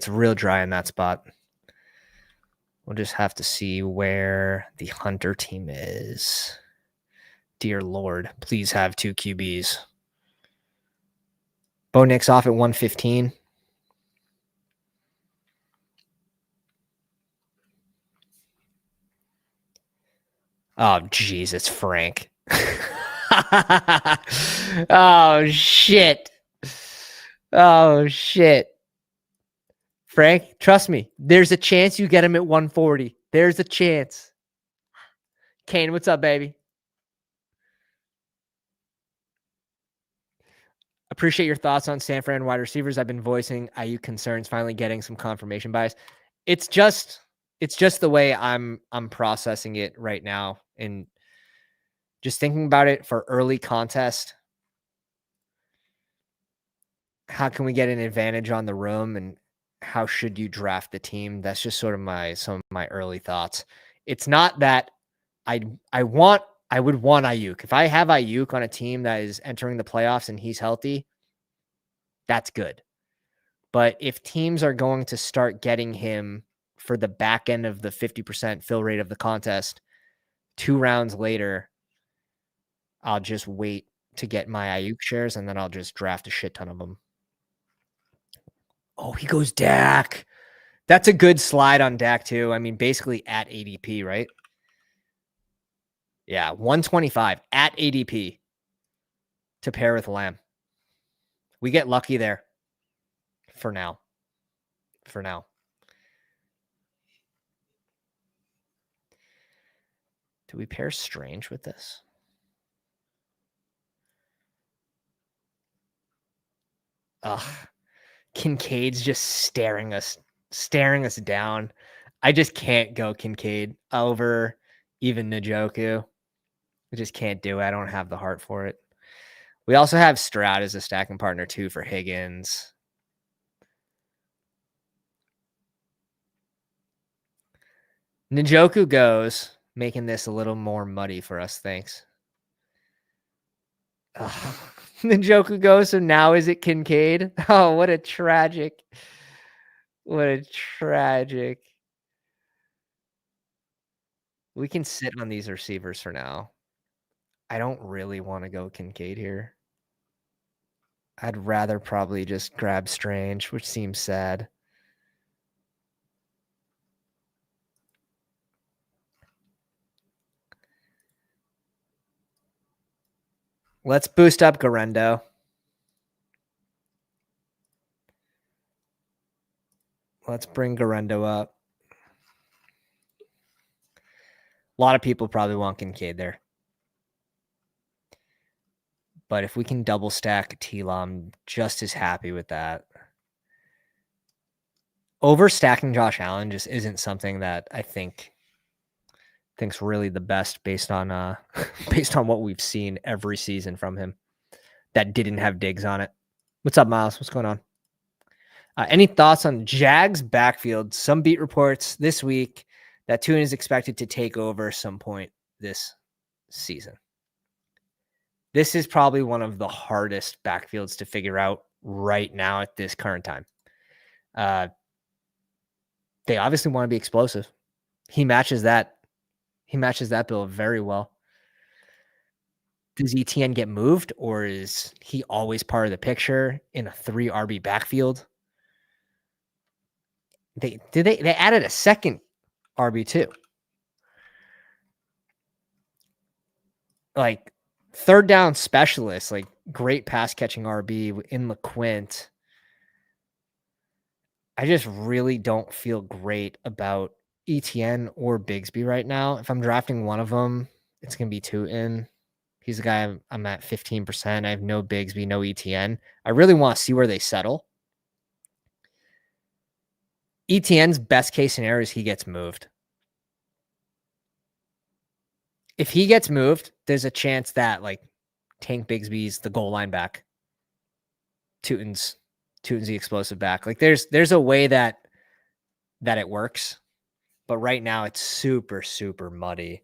real dry in that spot. We'll just have to see where the Hunter team is. Dear Lord, please have 2 QBs. Bo Nix off at 115. Oh, Jesus, Frank. Oh, shit. Frank, trust me. There's a chance you get him at 140. There's a chance. Kane, what's up, baby? Appreciate your thoughts on San Fran wide receivers. I've been voicing IU concerns, finally getting some confirmation bias. It's just the way I'm processing it right now, and just thinking about it for early contest. How can we get an advantage on the room, and how should you draft the team? That's just sort of some of my early thoughts. It's not that I would want Ayuk. If I have Ayuk on a team that is entering the playoffs and he's healthy, that's good. But if teams are going to start getting him for the back end of the 50% fill rate of the contest 2 rounds later, I'll just wait to get my Ayuk shares, and then I'll just draft a shit ton of them. Oh, he goes Dak. That's a good slide on Dak too. I mean, basically at ADP, right? Yeah, 125 at ADP to pair with Lamb. We get lucky there for now. Do we pair Strange with this? Ugh. Kincaid's just staring us down. I just can't go Kincaid over even Njoku. I just can't do it. I don't have the heart for it. We also have Stroud as a stacking partner too for Higgins. Njoku goes, making this a little more muddy for us. Thanks. Njoku goes, so now is it Kincaid? Oh, what a tragic. What a tragic. We can sit on these receivers for now. I don't really want to go Kincaid here. I'd rather probably just grab Strange, which seems sad. Let's boost up Garendo. Let's bring Garendo up. A lot of people probably want Kincaid there. But if we can double stack Tila, I'm just as happy with that. Overstacking Josh Allen just isn't something that I think's really the best based on based on what we've seen every season from him that didn't have Diggs on it. What's up, Miles? What's going on? Any thoughts on Jags backfield? Some beat reports this week that Tune is expected to take over some point this season. This is probably one of the hardest backfields to figure out right now at this current time. They obviously want to be explosive. He matches that bill very well. Does ETN get moved, or is he always part of the picture in a 3 RB backfield? They added a second RB too. Like third down specialist, like great pass catching RB in LeQuint. I just really don't feel great about ETN or Bigsby right now. If I'm drafting one of them, it's going to be Tootin. He's the guy I'm at 15%. I have no Bigsby, no ETN. I really want to see where they settle. ETN's best case scenario is he gets moved. If he gets moved, there's a chance that like Tank Bigsby's the goal line back. Tootin's the explosive back. Like there's a way that it works. But right now it's super, super muddy.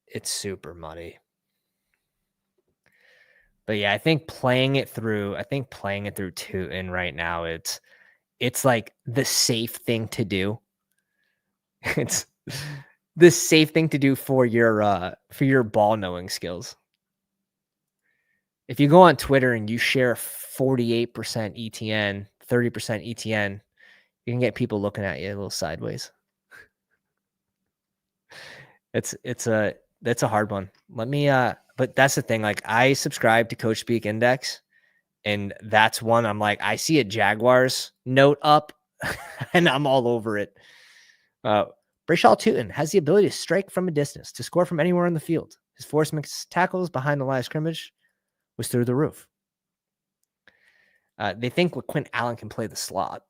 It's super muddy. But yeah, I think playing it through Tootin right now, it's like the safe thing to do. It's the safe thing to do for your ball knowing skills. If you go on Twitter and you share 48% ETN, 30% ETN, you can get people looking at you a little sideways. That's a hard one. Let me but that's the thing. Like I subscribe to Coach Speak Index, and that's one I'm like, I see a Jaguars note up and I'm all over it. Brayshaw Tootin has the ability to strike from a distance, to score from anywhere on the field. His force mix tackles behind the line of scrimmage was through the roof. They think LeQuint Allen can play the slot.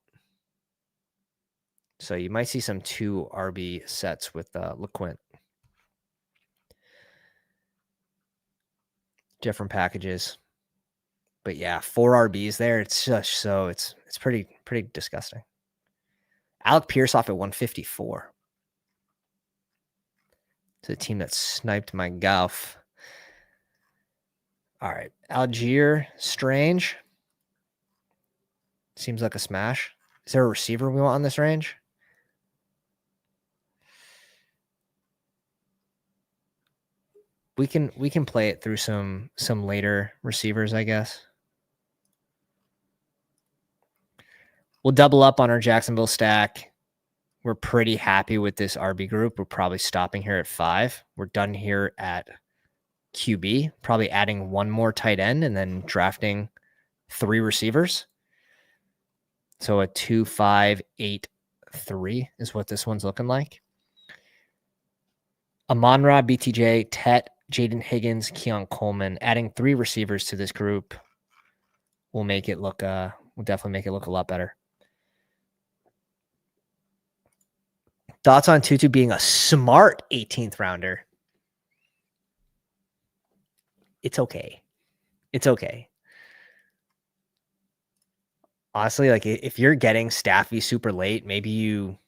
So you might see some 2 RB sets with LeQuint. Different packages. But yeah, 4 RBs there. It's just so it's pretty disgusting. Alec Pierce off at 154. To the team that sniped my golf. All right. Algier Strange. Seems like a smash. Is there a receiver we want on this range? We can play it through some later receivers, I guess. We'll double up on our Jacksonville stack. We're pretty happy with this RB group. We're probably stopping here at 5. We're done here at QB, probably adding 1 more tight end and then drafting 3 receivers. So a 2-5-8-3 is what this one's looking like. Amon-Ra, BTJ, Tet, Jaden Higgins, Keon Coleman. Adding 3 receivers to this group will make it look will definitely make it look a lot better. Thoughts on Tutu being a smart 18th rounder? it's okay. It's okay. Honestly, like if you're getting Staffy super late, maybe you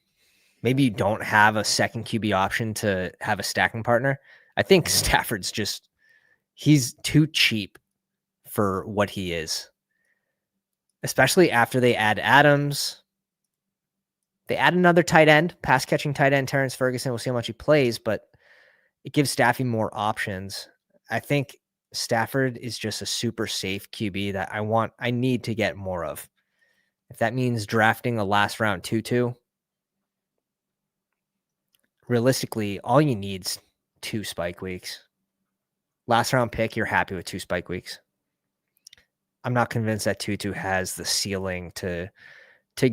don't have a second QB option to have a stacking partner. I think Stafford's just he's too cheap for what he is. Especially after they add Adams. They add another tight end, pass catching tight end, Terrence Ferguson. We'll see how much he plays, but it gives Staffy more options. I think Stafford is just a super safe QB that I need to get more of. If that means drafting a last round 2-2, realistically, all you need's 2 spike weeks. Last round pick, you're happy with 2 spike weeks. I'm not convinced that 2-2 has the ceiling to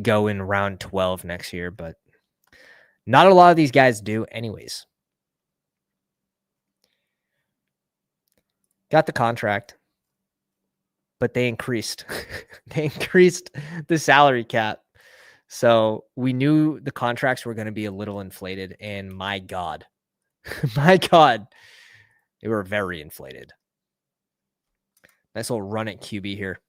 go in round 12 next year, but not a lot of these guys do anyways. Got the contract, but they increased the salary cap. So we knew the contracts were going to be a little inflated, and my God, they were very inflated. Nice little run at QB here.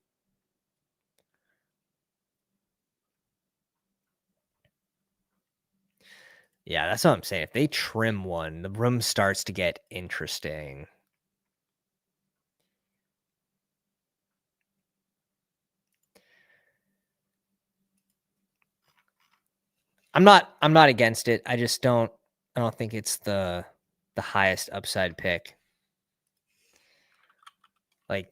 Yeah, that's what I'm saying. If they trim one, the room starts to get interesting. I'm not against it. I don't think it's the highest upside pick. Like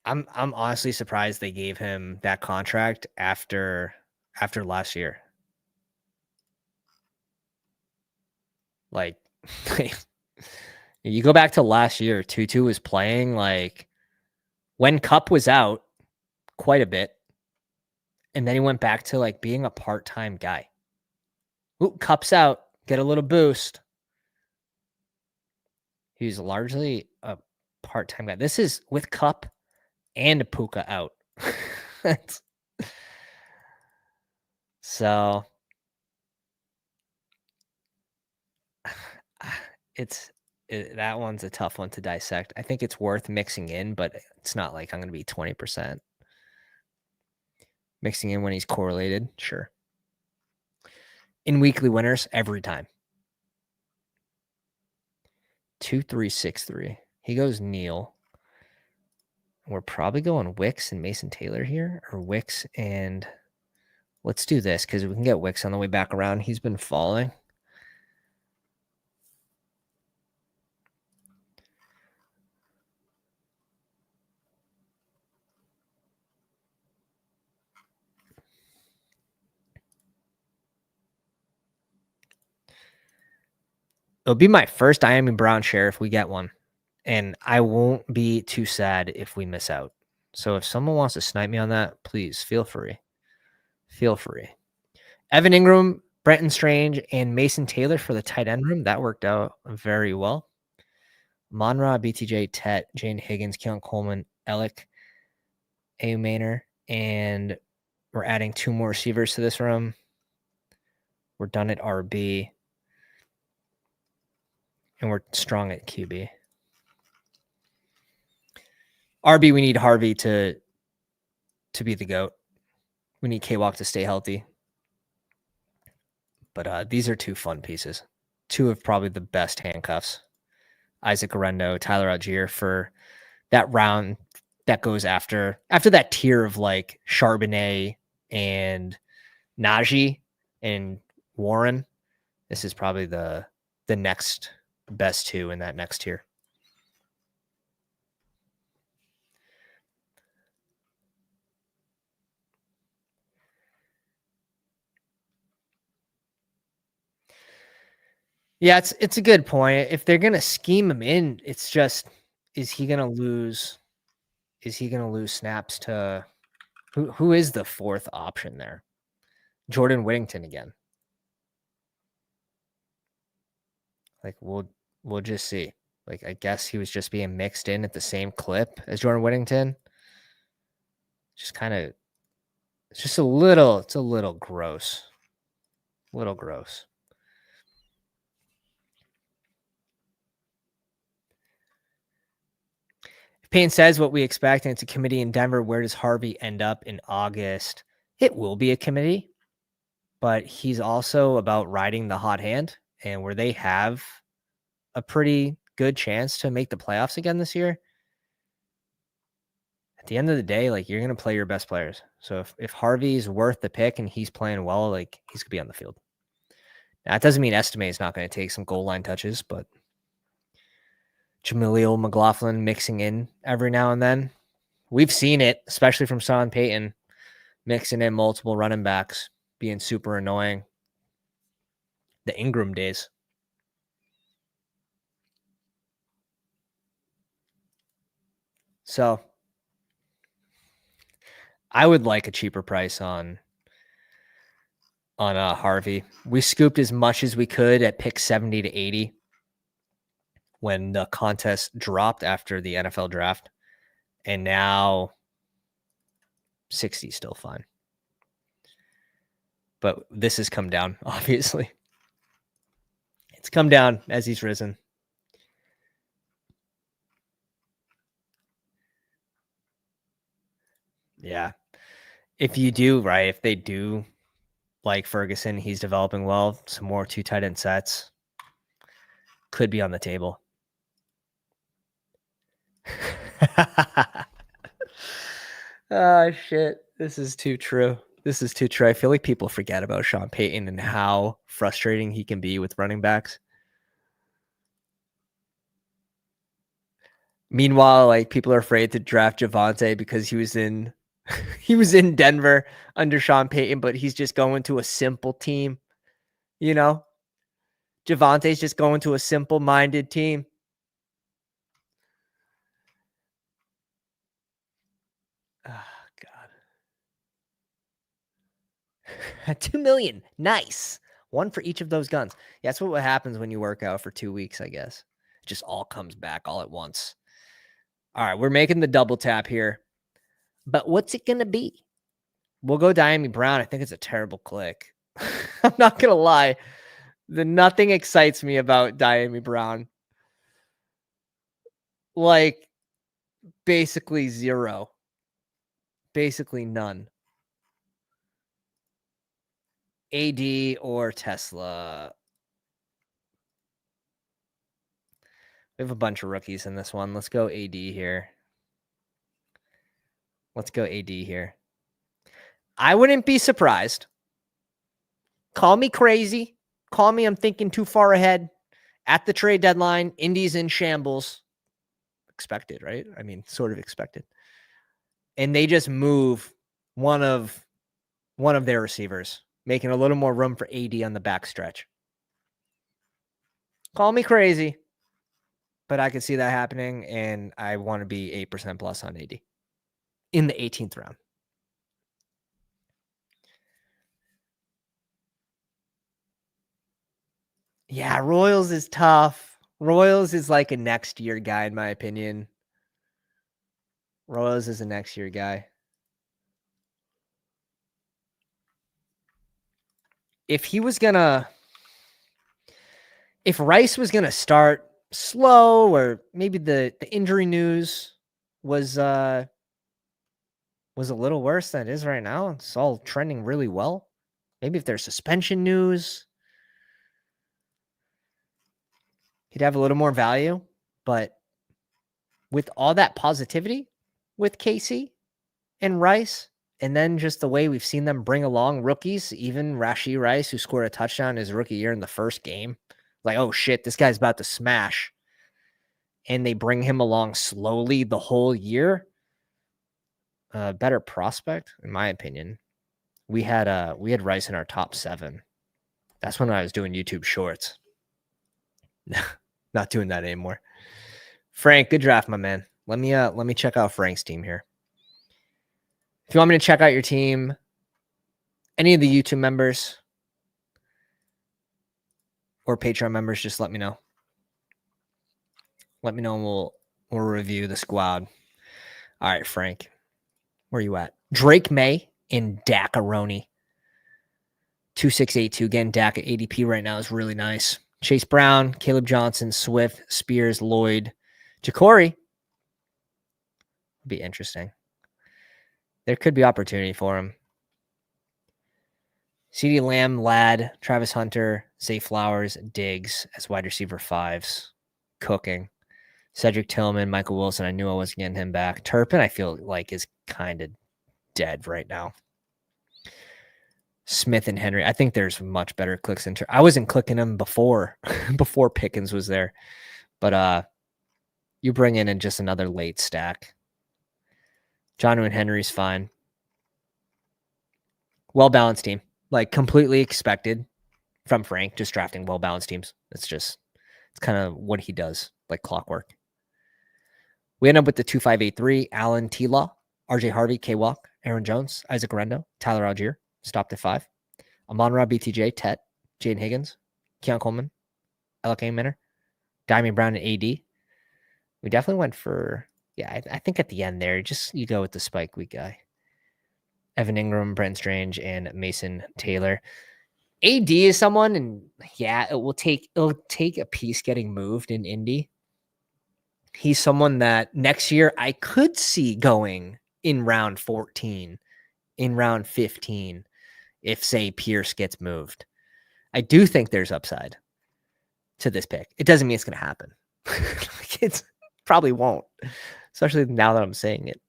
I'm honestly surprised they gave him that contract after last year. Like you go back to last year, Tutu was playing like when Cup was out quite a bit. And then he went back to like being a part-time guy. Ooh, Cup's out, get a little boost. He's largely a part-time guy. This is with Cup and Puka out. So that one's a tough one to dissect. I think it's worth mixing in, but it's not like I'm going to be 20%. Mixing in when he's correlated, sure. In weekly winners, every time. 2-3-6-3. He goes Neal. We're probably going Wicks and Mason Taylor here, or Wicks and let's do this because we can get Wicks on the way back around. He's been falling. It'll be my first Miami Brown share if we get one. And I won't be too sad if we miss out. So if someone wants to snipe me on that, please feel free. Feel free. Evan Ingram, Brenton Strange, and Mason Taylor for the tight end room. That worked out very well. Monra, BTJ, Tet, Jane Higgins, Keon Coleman, Alec, A. Maynor, and we're adding 2 more receivers to this room. We're done at RB. And we're strong at QB. RB, we need Harvey to be the GOAT. We need K-Walk to stay healthy. But these are 2 fun pieces. 2 of probably the best handcuffs. Isaac Arendo, Tyler Algier for that round that goes after that tier of like Charbonnet and Najee and Warren. This is probably the next best 2 in that next tier. Yeah, it's a good point. If they're gonna scheme him in, it's just is he gonna lose snaps to who is the 4th option there? Jordan Whittington again. Like we'll just see. Like I guess he was just being mixed in at the same clip as Jordan Whittington. Just kind of it's a little gross. A little gross. Payne says what we expect, and it's a committee in Denver. Where does Harvey end up in August? It will be a committee, but he's also about riding the hot hand, and where they have a pretty good chance to make the playoffs again this year. At the end of the day, like, you're going to play your best players. So if Harvey's worth the pick and he's playing well, like, he's going to be on the field. Now, that doesn't mean Estime is not going to take some goal line touches, but Jamilio McLaughlin mixing in every now and then. We've seen it, especially from Sean Payton, mixing in multiple running backs, being super annoying. The Ingram days. So I would like a cheaper price on Harvey. We scooped as much as we could at pick 70 to 80 when the contest dropped after the NFL draft. And now 60 is still fine. But this has come down, obviously. It's come down as he's risen. Yeah. If you do, right, if they do like Ferguson, he's developing well, some more 2 tight end sets could be on the table. Oh, shit. This is too true. This is too true. I feel like people forget about Sean Payton and how frustrating he can be with running backs. Meanwhile, like, people are afraid to draft Javonte because he was in Denver under Sean Payton, but he's just going to a simple team. You know, Javonte's just going to a simple-minded team. Oh, God. 2 million. Nice. One for each of those guns. Yeah, that's what happens when you work out for 2 weeks, I guess. It just all comes back all at once. All right, we're making the double tap here. But what's it going to be? We'll go Diami Brown. I think it's a terrible click. I'm not going to lie. Nothing excites me about Diami Brown. Like, basically zero. Basically none. AD or Tesla. We have a bunch of rookies in this one. Let's go AD here. Let's go AD here. I wouldn't be surprised. Call me crazy. Call me I'm thinking too far ahead. At the trade deadline, Indy's in shambles. Expected, right? I mean, sort of expected. And they just move one of their receivers, making a little more room for AD on the backstretch. Call me crazy, but I could see that happening, and I want to be 8% plus on AD in the 18th round. Yeah, Royals is tough. Royals is like a next year guy, in my opinion. Royals is a next year guy. If Rice was gonna start slow, or maybe the injury news was a little worse than it is right now, it's all trending really well. Maybe if there's suspension news, he'd have a little more value. But with all that positivity with Casey and Rice, and then just the way we've seen them bring along rookies, even Rashee Rice, who scored a touchdown his rookie year in the first game, like, oh shit, this guy's about to smash. And they bring him along slowly the whole year. Better prospect, in my opinion. We had Rice in our top 7. That's when I was doing YouTube shorts. Not doing that anymore. Frank, good draft, my man. Let me check out Frank's team here. If you want me to check out your team, any of the YouTube members or Patreon members, just let me know. Let me know, and we'll review the squad. All right, Frank, where are you at? Drake May in Dacaroni. 2682. Again, Dak at ADP right now is really nice. Chase Brown, Caleb Johnson, Swift, Spears, Lloyd, Ja'Cory. Be interesting. There could be opportunity for him. CeeDee Lamb, Ladd, Travis Hunter, Zay Flowers, Diggs as wide receiver 5s. Cooking. Cedric Tillman, Michael Wilson. I knew I wasn't getting him back. Turpin, I feel like, is kind of dead right now. Smith and Henry. I think there's much better clicks in. I wasn't clicking them before before Pickens was there. But you bring in just another late stack. Jonnu and Henry's fine. Well-balanced team. Like, completely expected from Frank, just drafting well-balanced teams. It's kind of what he does, like clockwork. We end up with the 2583, Allen T-Law, RJ Harvey, K-Walk, Aaron Jones, Isaac Rendo, Tyler Algier, stopped at 5. Amon-Ra, BTJ, Tet, Jaden Higgins, Keon Coleman, LK Minner, Diamond Brown, and AD. We definitely went for, I think at the end there, you go with the spike week guy. Evan Ingram, Brent Strange, and Mason Taylor. AD is someone, and it'll take a piece getting moved in Indy. He's someone that next year I could see going in round 14, in round 15, if, say, Pierce gets moved. I do think there's upside to this pick. It doesn't mean it's going to happen. It probably won't, especially now that I'm saying it.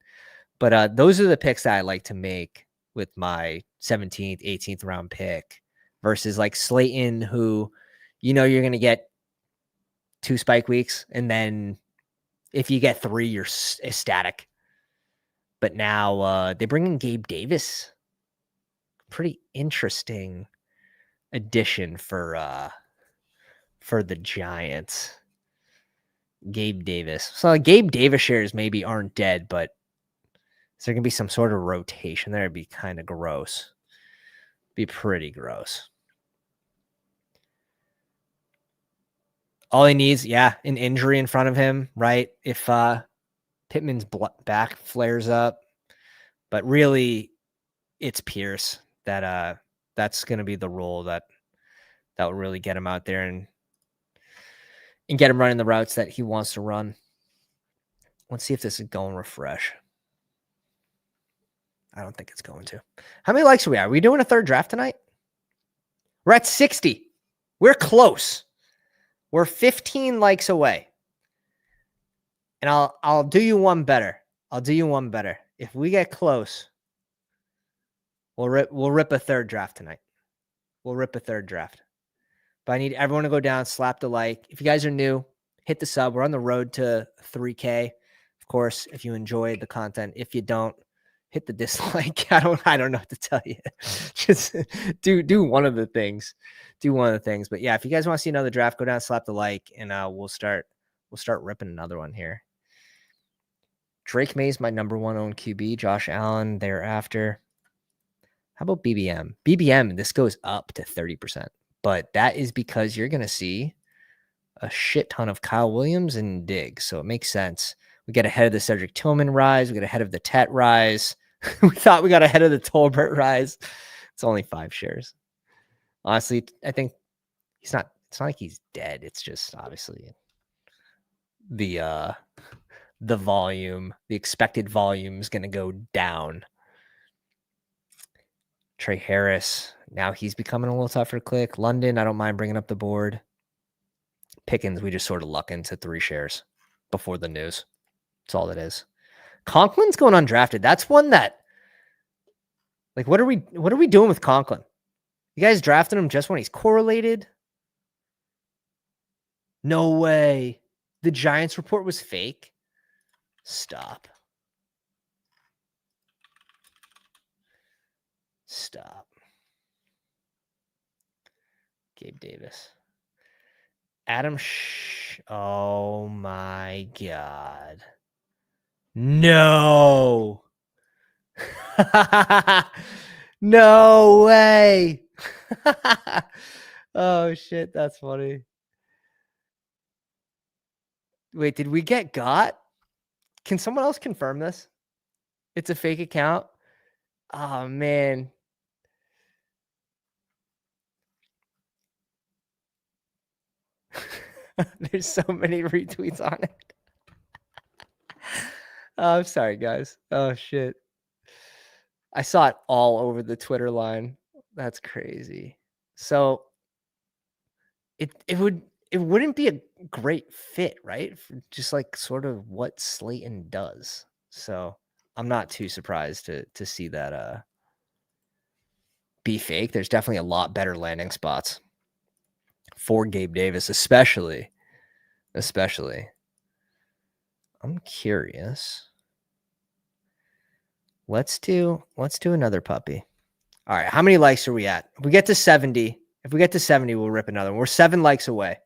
But those are the picks that I like to make with my 17th, 18th round pick versus like Slayton, who, you're going to get 2 spike weeks, and then if you get 3, you're ecstatic. But now they bring in Gabe Davis. Pretty interesting addition for the Giants. Gabe Davis. So Gabe Davis shares maybe aren't dead, but is there going to be some sort of rotation there? It'd be kind of gross. Be pretty gross. All he needs, an injury in front of him, right? If Pittman's back flares up. But really, it's Pierce that's going to be the role that will really get him out there and get him running the routes that he wants to run. Let's see if this is going refresh. I don't think it's going to. How many likes are we at? Are we doing a third draft tonight? We're at 60. We're close. We're 15 likes away. And I'll do you one better. If we get close, we'll rip a third draft tonight. But I need everyone to go down, slap the like. If you guys are new, hit the sub. We're on the road to 3K. Of course, if you enjoy the content. If you don't, hit the dislike. I don't know what to tell you. Just do one of the things. But if you guys want to see another draft, go down, slap the like, and we'll start ripping another one here. Drake May's my number 1 owned QB. Josh Allen thereafter. How about BBM? BBM, this goes up to 30%. But that is because you're going to see a shit ton of Kyle Williams and Diggs. So it makes sense. We get ahead of the Cedric Tillman rise. We get ahead of the Tet rise. We thought we got ahead of the Tolbert rise. It's only 5 shares. Honestly, I think it's not like he's dead. It's just obviously the volume, the expected volume is going to go down. Trey Harris, now he's becoming a little tougher to click. London, I don't mind bringing up the board. Pickens, we just sort of luck into 3 shares before the news. That's all it is. Conklin's going undrafted. That's one that, like, what are we doing with Conklin? You guys drafted him just when he's correlated? No way. The Giants report was fake. Stop. Gabe Davis. Oh my God. No. No way. Oh shit, that's funny. Wait, did we get got? Can someone else confirm this? It's a fake account? Oh man. There's so many retweets on it. Oh, I'm sorry, guys. Oh shit. I saw it all over the Twitter line. That's crazy. So it wouldn't be a great fit, right? For just like sort of what Slayton does. So I'm not too surprised to see that be fake. There's definitely a lot better landing spots for Gabe Davis, especially. I'm curious. Let's do another puppy. All right, how many likes are we at? If we get to 70, we'll rip another one. We're 7 likes away.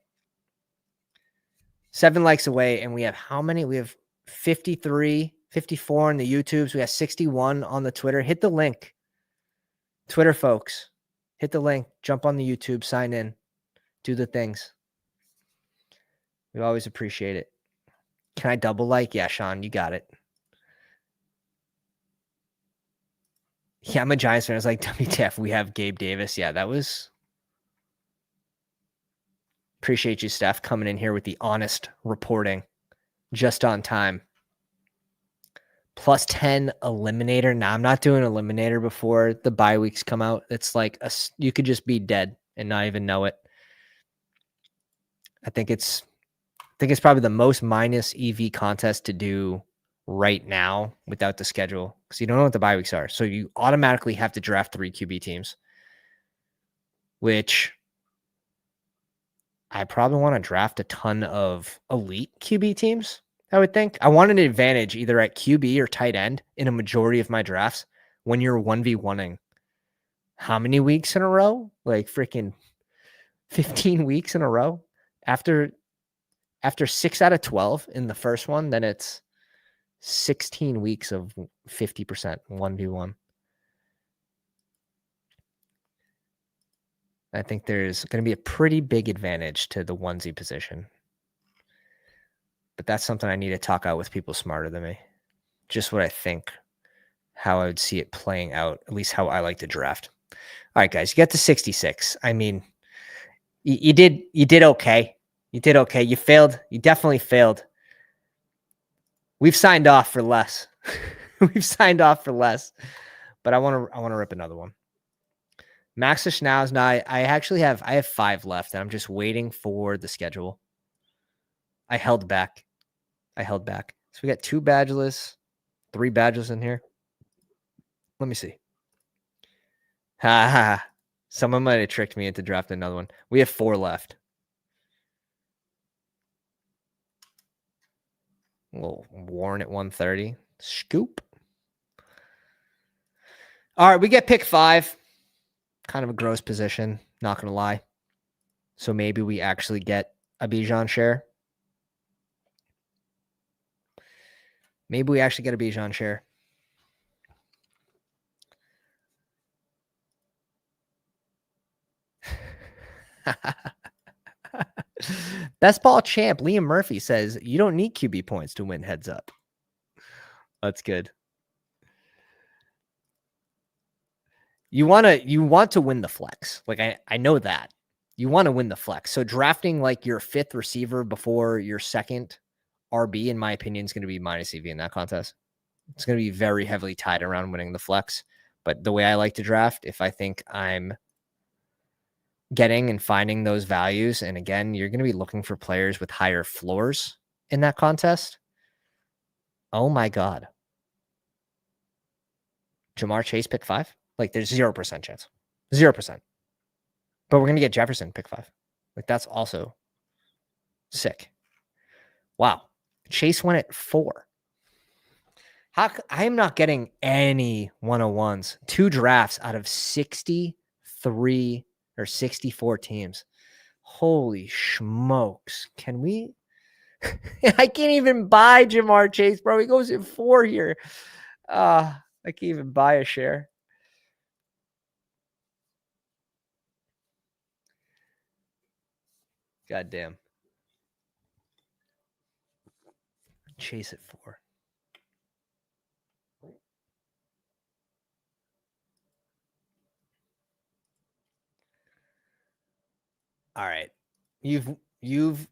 7 likes away, and we have how many? We have 53, 54 on the YouTubes. We have 61 on the Twitter. Hit the link. Twitter folks, hit the link. Jump on the YouTube, sign in, do the things. We always appreciate it. Can I double like? Yeah, Sean, you got it. Yeah, I'm a Giants fan. I was like, WTF, we have Gabe Davis. Yeah, that was. Appreciate you, Steph, coming in here with the honest reporting just on time. Plus 10 eliminator. Now, I'm not doing eliminator before the bye weeks come out. It's like you could just be dead and not even know it. I think it's probably the most minus EV contest to do right now without the schedule because you don't know what the bye weeks are. So you automatically have to draft 3 QB teams, which I probably want to draft a ton of elite QB teams. I would think I want an advantage either at QB or tight end in a majority of my drafts when you're 1v1ing. How many weeks in a row? Like freaking 15 weeks in a row. After 6 out of 12 in the first one, then it's 16 weeks of 50% 1v1. I think there's going to be a pretty big advantage to the onesie position. But that's something I need to talk out with people smarter than me. Just what I think, how I would see it playing out, at least how I like to draft. All right, guys, you got to 66. I mean, you did okay. You did okay. You failed. You definitely failed. We've signed off for less. We've signed off for less. But I want to rip another one. Maxish now is not. I have 5 left, and I'm just waiting for the schedule. I held back. So we got 2 badgeless, 3 badgeless in here. Let me see. Ha ha. Someone might have tricked me into drafting another one. We have 4 left. We'll Warren at 130. Scoop. All right, we get pick 5. Kind of a gross position, not going to lie. So maybe we actually get a Bijan share. Maybe we actually get a Bijan share. Best ball champ Liam Murphy says you don't need QB points to win heads up. That's good. You want to win the flex. Like I know that. You want to win the flex. So drafting like your 5th receiver before your 2nd RB, in my opinion, is going to be minus EV in that contest. It's going to be very heavily tied around winning the flex. But the way I like to draft, if I think I'm getting and finding those values, and again, you're going to be looking for players with higher floors in that contest. Oh my God. Jamar Chase pick 5? Like there's 0% chance. 0%. But we're going to get Jefferson pick 5. Like that's also sick. Wow. Chase went at 4. I am not getting any 101s. 2 drafts out of 63 or 64 teams. Holy smokes. Can we? I can't even buy Jamar Chase, bro. He goes at 4 here. I can't even buy a share. God damn. Chase at 4. All right. You've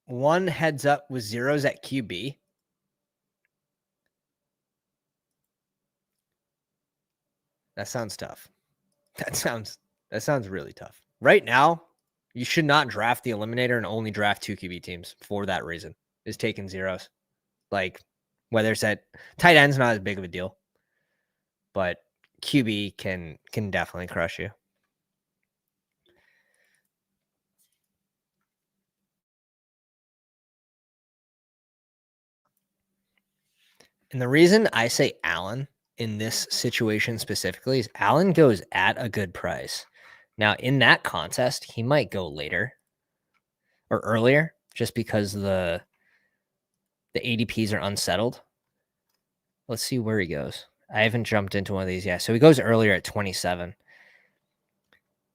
won heads up with 0s at QB. That sounds tough. That sounds really tough. Right now, you should not draft the eliminator and only draft 2 QB teams for that reason. Is taking zeros. Like whether it's at tight end's not as big of a deal, but QB can definitely crush you. And the reason I say Allen in this situation specifically is Allen goes at a good price. Now, in that contest, he might go later or earlier just because the ADPs are unsettled. Let's see where he goes. I haven't jumped into one of these yet. So he goes earlier at 27.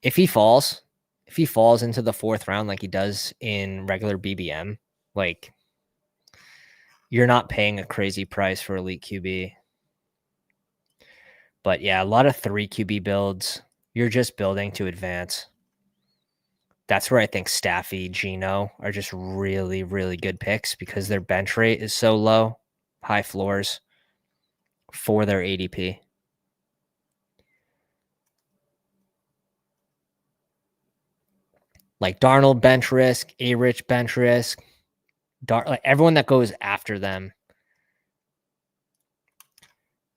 If he falls into the 4th round like he does in regular BBM, like you're not paying a crazy price for elite QB. But yeah, a lot of 3 QB builds. You're just building to advance. That's where I think Staffy, Geno are just really, really good picks because their bench rate is so low, high floors for their ADP. Like Darnold bench risk, A-Rich bench risk, like everyone that goes after them.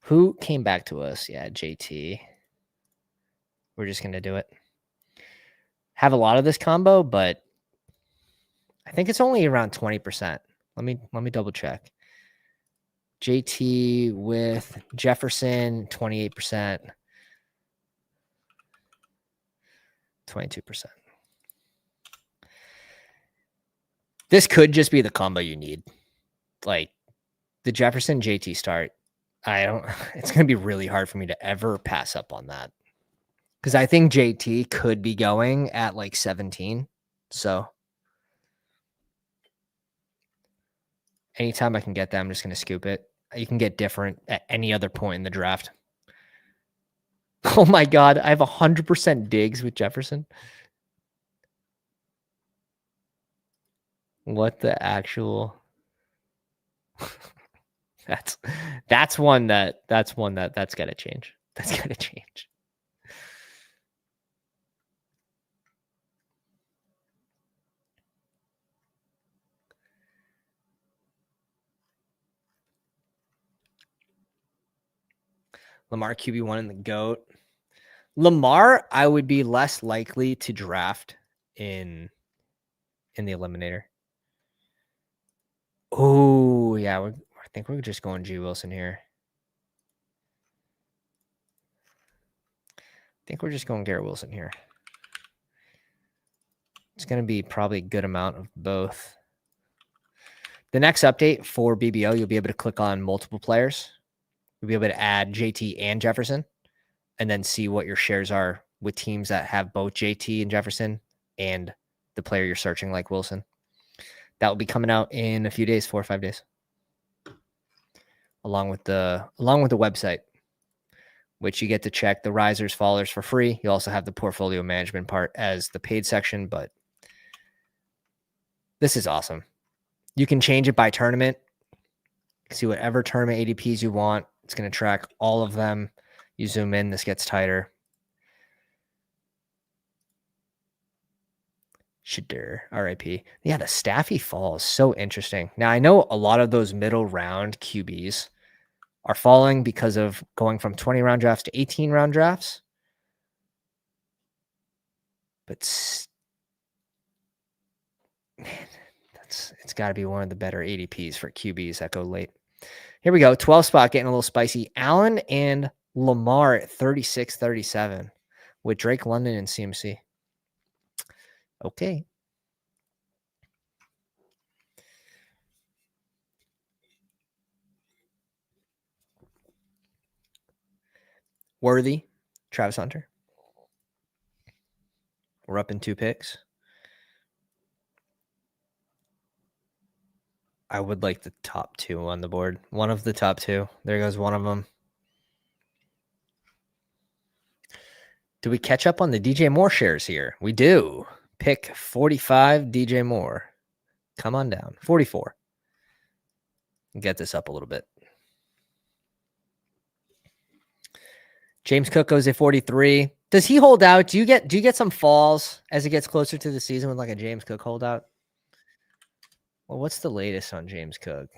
Who came back to us? Yeah, JT. We're just going to do it. Have a lot of this combo, but I think it's only around 20%. Let me double check. JT with Jefferson, 28%. 22%. This could just be the combo you need. Like the Jefferson JT start. It's going to be really hard for me to ever pass up on that. Because I think JT could be going at like 17. So anytime I can get that, I'm just going to scoop it. You can get different at any other point in the draft. Oh my God. I have 100% digs with Jefferson. What the actual... that's one that's got to change. That's got to change. Lamar QB1 in the GOAT. Lamar, I would be less likely to draft in the eliminator. Oh, yeah. I think we're just going G. Wilson here. I think we're just going Garrett Wilson here. It's going to be probably a good amount of both. The next update for BBO, you'll be able to click on multiple players. You'll be able to add JT and Jefferson and then see what your shares are with teams that have both JT and Jefferson and the player you're searching like Wilson. That will be coming out in a few days, 4 or 5 days. Along with the website, which you get to check the risers, fallers for free. You also have the portfolio management part as the paid section, but this is awesome. You can change it by tournament. See whatever tournament ADPs you want. It's going to track all of them. You zoom in, this gets tighter. Shadur, RIP. Yeah, the Staffy fall is so interesting. Now, I know a lot of those middle round QBs are falling because of going from 20 round drafts to 18 round drafts. But man, it's got to be one of the better ADPs for QBs that go late. Here we go. 12 spot getting a little spicy. Allen and Lamar at 36-37 with Drake London and CMC. Okay. Worthy, Travis Hunter. We're up in 2 picks. I would like the top 2 on the board. One of the top 2. There goes one of them. Do we catch up on the DJ Moore shares here? We do. Pick 45, DJ Moore. Come on down. 44. Get this up a little bit. James Cook goes at 43. Does he hold out? Do you get some falls as it gets closer to the season with like a James Cook holdout? Well, what's the latest on James Cook?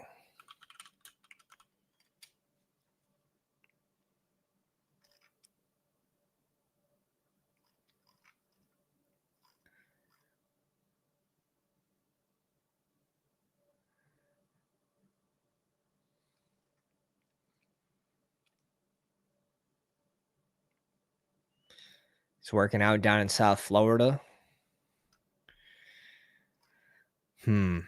He's working out down in South Florida. He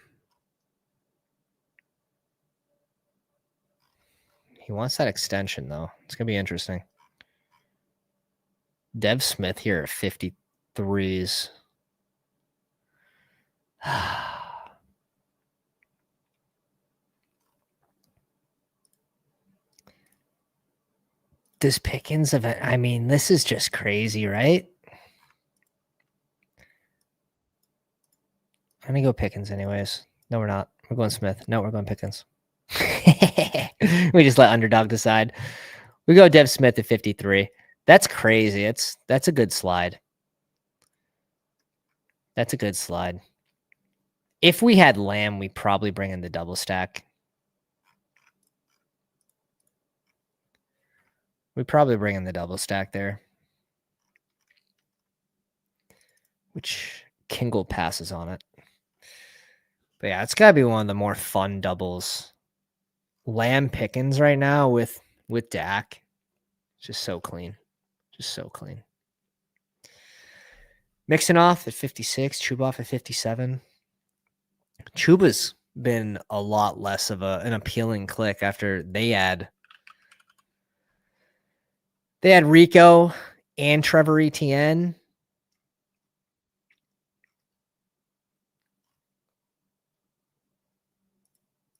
wants that extension, though. It's going to be interesting. Dev Smith here at 53s. Does Pickens event? I mean, this is just crazy, right? I'm going to go Pickens anyways. No, we're not. We're going Smith. No, we're going Pickens. We just let Underdog decide. We go Dev Smith at 53. That's crazy. That's a good slide. That's a good slide. If we had Lamb, we probably bring in the double stack. We probably bring in the double stack there. Which Kingle passes on it. But yeah, it's got to be one of the more fun doubles. Lamb Pickens right now with Dak. Just so clean. Just so clean. Mixing off at 56, Chuba off at 57. Chuba's been a lot less of an appealing click after they had Rico and Trevor Etienne.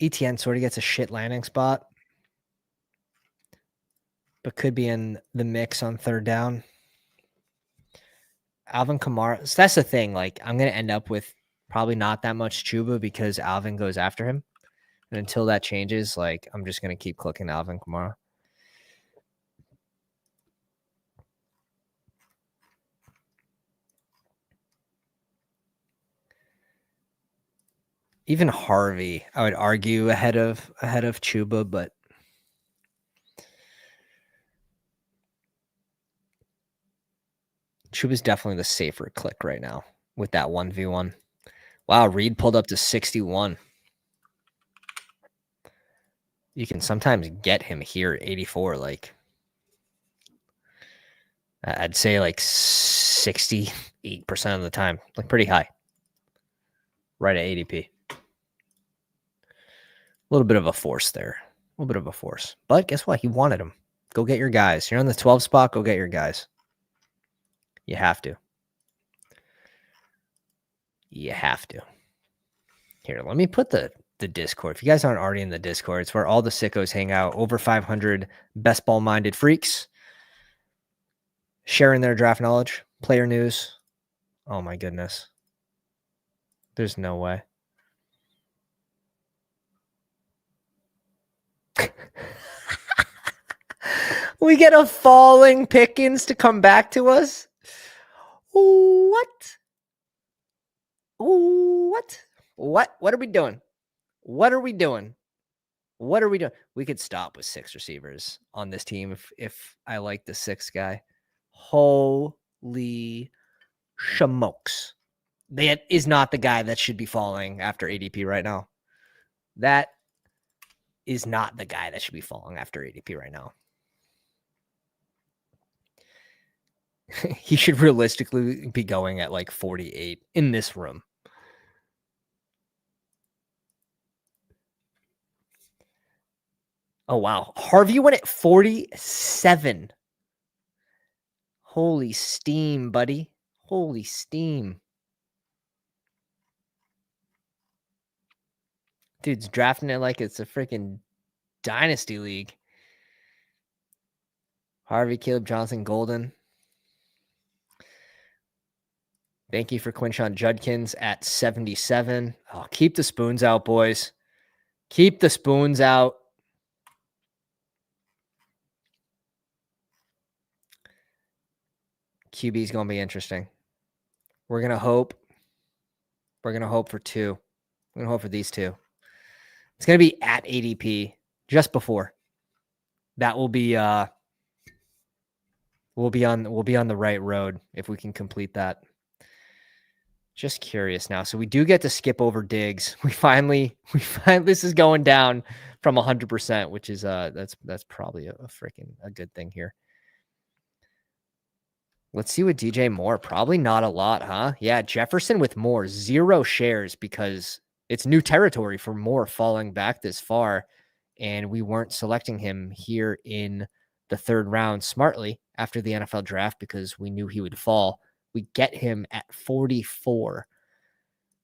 Etienne sort of gets a shit landing spot, but could be in the mix on third down. Alvin Kamara. So that's the thing. Like, I'm going to end up with probably not that much Chuba because Alvin goes after him. And until that changes, like, I'm just going to keep clicking Alvin Kamara. Even Harvey, I would argue ahead of Chuba, but Chuba's definitely the safer click right now with that 1v1. Wow, Reed pulled up to 61. You can sometimes get him here at 84, like I'd say like 68% of the time, like pretty high. Right at ADP. A little bit of a force there. A little bit of a force. But guess what? He wanted him. Go get your guys. You're on the 12 spot. Go get your guys. You have to. You have to. Here, let me put the Discord. If you guys aren't already in the Discord, it's where all the sickos hang out. Over 500 best ball-minded freaks. Sharing their draft knowledge. Player news. Oh my goodness. There's no way. We get a falling Pickens to come back to us? What? What? What are we doing? What are we doing? What are we doing? We could stop with 6 receivers on this team if I like the 6th guy. Holy smokes. That is not the guy that should be falling after ADP right now. That is not the guy that should be falling after ADP right now. He should realistically be going at like 48 in this room. Oh, wow. Harvey went at 47. Holy steam, buddy. Holy steam. Dude's drafting it like it's a freaking dynasty league. Harvey, Caleb Johnson, Golden. Thank you for Quinshon Judkins at 77. Oh, keep the spoons out, boys. Keep the spoons out. QB is going to be interesting. We're going to hope. We're going to hope for two. We're going to hope for these two. It's going to be at ADP just before. That will be we'll be on the right road if we can complete that. Just curious now. So we do get to skip over Diggs. We finally this is going down from 100%, which is that's probably a freaking a good thing here. Let's see what DJ Moore. Probably not a lot, huh? Yeah, Jefferson with Moore, 0 shares because it's new territory for Moore falling back this far, and we weren't selecting him here in the 3rd round smartly after the NFL draft because we knew he would fall. We get him at 44,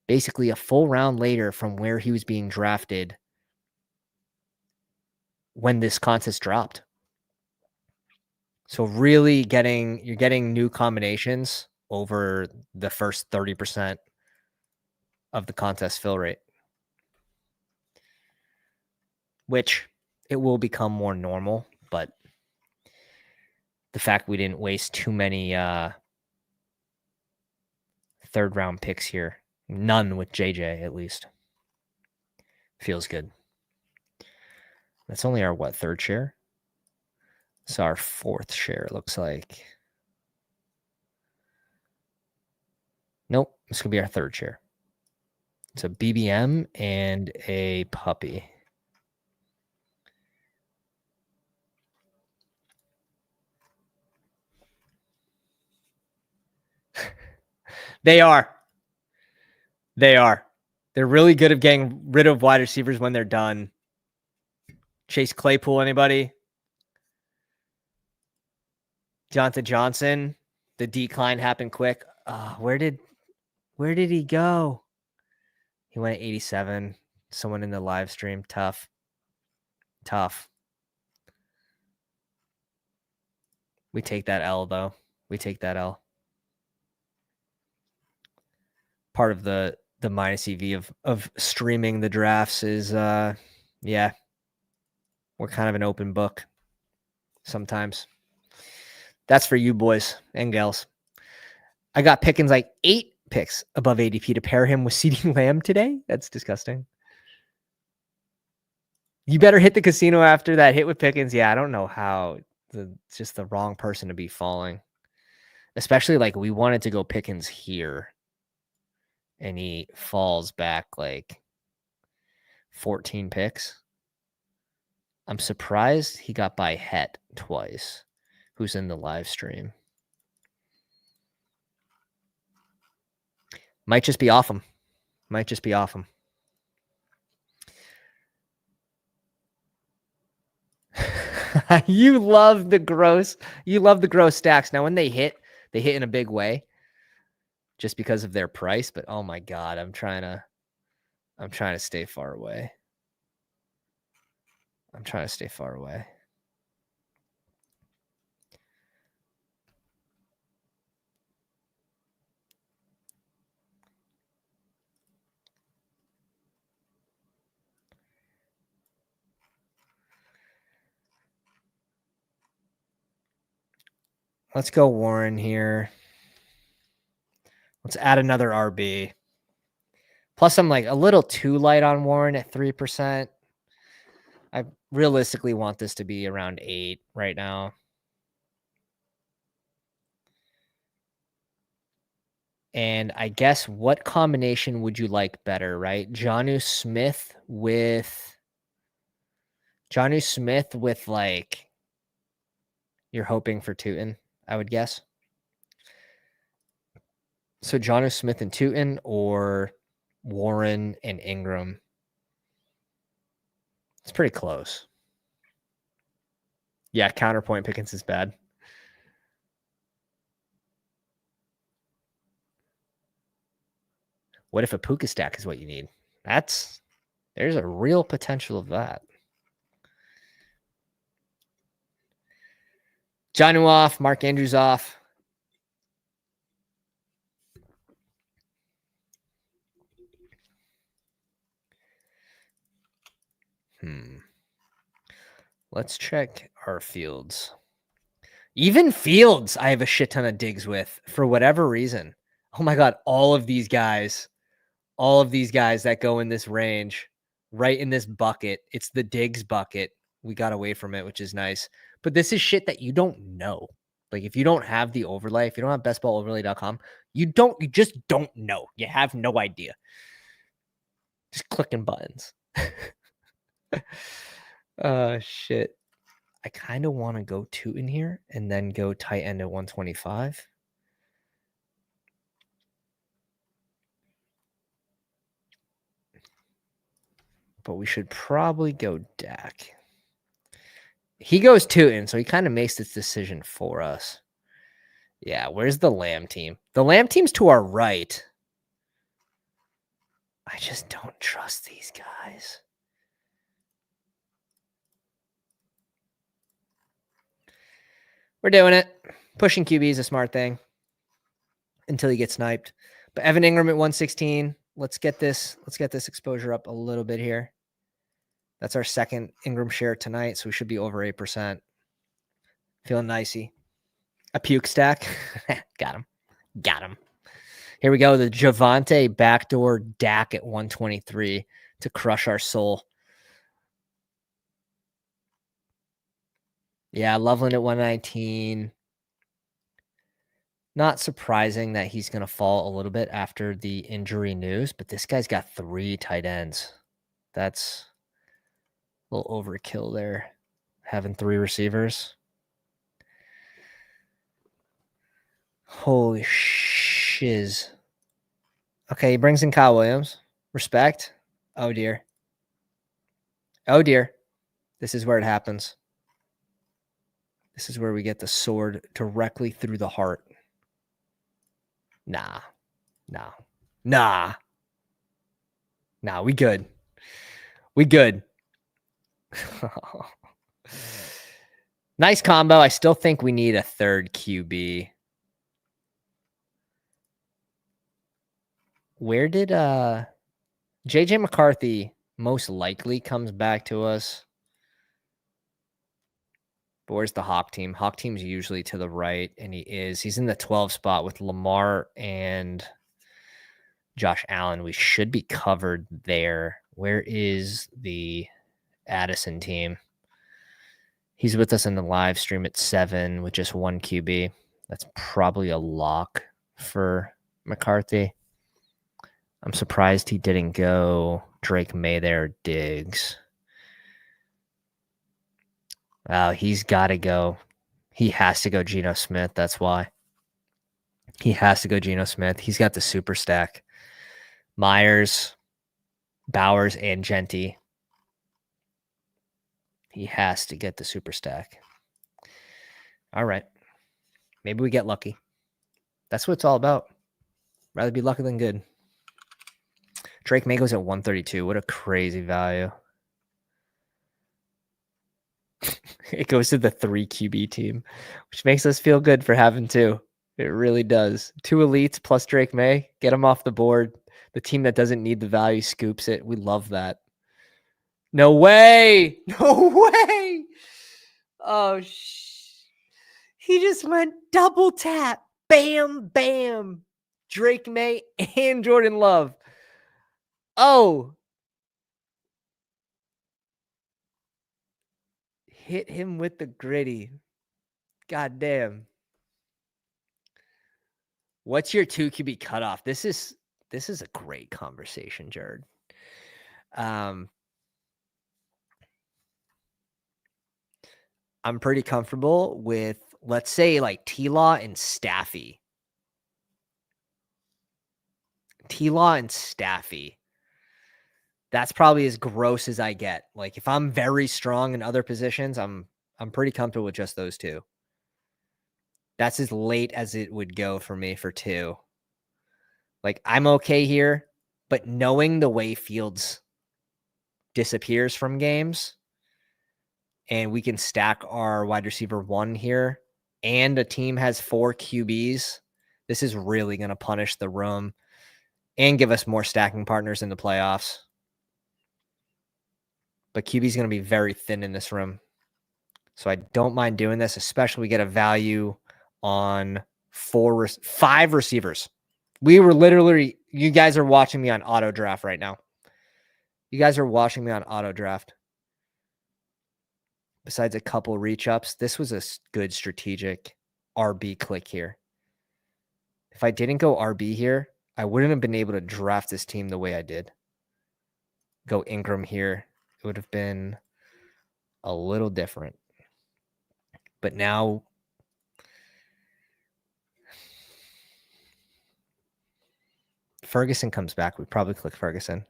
basically a full round later from where he was being drafted when this contest dropped. So really you're getting new combinations over the first 30% of the contest fill rate, which it will become more normal, but the fact we didn't waste too many 3rd round picks here, none with JJ at least, feels good. That's only our 3rd share? It's our 4th share, it looks like. Nope, this could be our 3rd share. It's a BBM and a puppy. They are. They're really good at getting rid of wide receivers when they're done. Chase Claypool, anybody? Jonathan Johnson. The decline happened quick. Where did he go? He went at 87. Someone in the live stream. Tough. We take that L, though. We take that L. Part of the minus EV of streaming the drafts is, yeah, we're kind of an open book sometimes. That's for you boys and gals. I got Pickens like 8 picks above ADP to pair him with CeeDee Lamb today. That's disgusting. You better hit the casino after that hit with Pickens. Yeah, I don't know how. It's just the wrong person to be falling. Especially like we wanted to go Pickens here. And he falls back like 14 picks. I'm surprised he got by Het twice, who's in the live stream. Might just be off him. You love the gross stacks. Now, when they hit in a big way just because of their price. But oh my God, I'm trying to stay far away. Let's go Warren here. Let's add another RB. Plus, I'm like a little too light on Warren at 3%. I realistically want this to be around 8 right now. And I guess what combination would you like better, right? Jonnu Smith with like, you're hoping for Tootin, I would guess. So Jonnu Smith and Tootin or Warren and Ingram. It's pretty close. Yeah, counterpoint Pickens is bad. What if a Puka stack is what you need? There's a real potential of that. Jonnu off, Mark Andrews off. Let's check our fields. Even Fields, I have a shit ton of digs with for whatever reason. Oh my God, all of these guys that go in this range, right in this bucket. It's the digs bucket. We got away from it, which is nice. But this is shit that you don't know. Like if you don't have the overlay, if you don't have bestballoverlay.com, you just don't know. You have no idea. Just clicking buttons. Shit. I kind of want to go 2 in here and then go tight end at 125. But we should probably go Dak. He goes 2 in, so he kind of makes this decision for us. Yeah, where's the Lamb team? The Lamb team's to our right. I just don't trust these guys. We're doing it. Pushing QB is a smart thing until you get sniped. But Evan Ingram at 116. Let's get this exposure up a little bit here. That's our second Ingram share tonight, so we should be over 8%. Feeling nicey. A puke stack. Got him. Here we go. The Javonte backdoor Dak at 123 to crush our soul. Yeah, Loveland at 119. Not surprising that he's going to fall a little bit after the injury news, but this guy's got 3 tight ends. That's a little overkill there, having 3 receivers. Holy shiz. Okay, he brings in Kyle Williams. Respect. Oh, dear. Oh, dear. This is where it happens. This is where we get the sword directly through the heart. Nah, we good. Nice combo. I still think we need a third QB. Where did JJ McCarthy most likely comes back to us? But where's the Hawk team? Hawk team's usually to the right, and he's in the 12 spot with Lamar and Josh Allen. We should be covered there. Where is the Addison team? He's with us in the live stream at 7 with just 1 QB. That's probably a lock for McCarthy. I'm surprised he didn't go Drake May there, Diggs. Oh, he's got to go. He has to go Geno Smith. That's why. He has to go Geno Smith. He's got the super stack. Myers, Bowers, and Genty. He has to get the super stack. All right. Maybe we get lucky. That's what it's all about. Rather be lucky than good. Drake May goes at 132. What a crazy value. It goes to the 3 QB team, which makes us feel good for having 2. It really does. 2 elites plus Drake May. Get them off the board. The team that doesn't need the value scoops it. We love that. No way. No way. Oh, he just went double tap. Bam, bam. Drake May and Jordan Love. Oh. Hit him with the gritty. God damn. What's your 2 QB cutoff? This is a great conversation, Jared. I'm pretty comfortable with, let's say, like T-Law and Staffy. That's probably as gross as I get. Like if I'm very strong in other positions, I'm pretty comfortable with just those 2. That's as late as it would go for me for 2. Like I'm okay here, but knowing the way Fields disappears from games and we can stack our wide receiver 1 here and a team has 4 QBs, this is really going to punish the room and give us more stacking partners in the playoffs. But QB is going to be very thin in this room. So I don't mind doing this, especially we get a value on 5 receivers. We were literally, you guys are watching me on auto draft right now. You guys are watching me on auto draft. Besides a couple reach ups, this was a good strategic RB click here. If I didn't go RB here, I wouldn't have been able to draft this team the way I did. Go Ingram here. It would have been a little different. But now Ferguson comes back. We probably click Ferguson.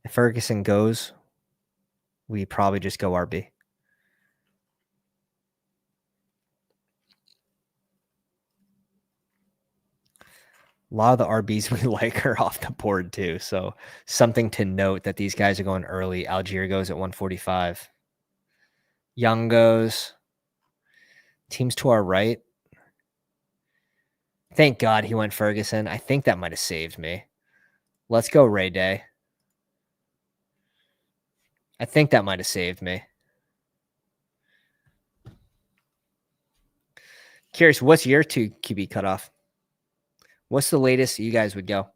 If Ferguson goes, we probably just go RB. A lot of the RBs we like are off the board too. So something to note that these guys are going early. Algier goes at 145. Young goes. Teams to our right. Thank God he went Ferguson. I think that might have saved me. Let's go Ray Day. I think that might have saved me. Curious, what's your 2 QB cutoff? What's the latest you guys would go?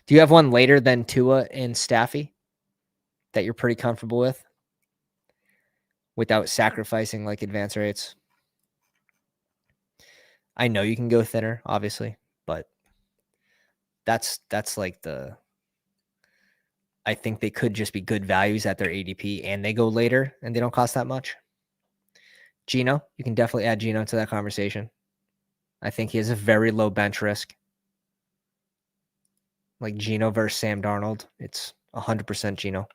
Do you have one later than Tua and Staffy that you're pretty comfortable with without sacrificing like advance rates? I know you can go thinner, obviously, but that's like the, I think they could just be good values at their ADP and they go later and they don't cost that much. Gino, you can definitely add Gino to that conversation. I think he has a very low bench risk. Like Gino versus Sam Darnold, it's 100% Gino.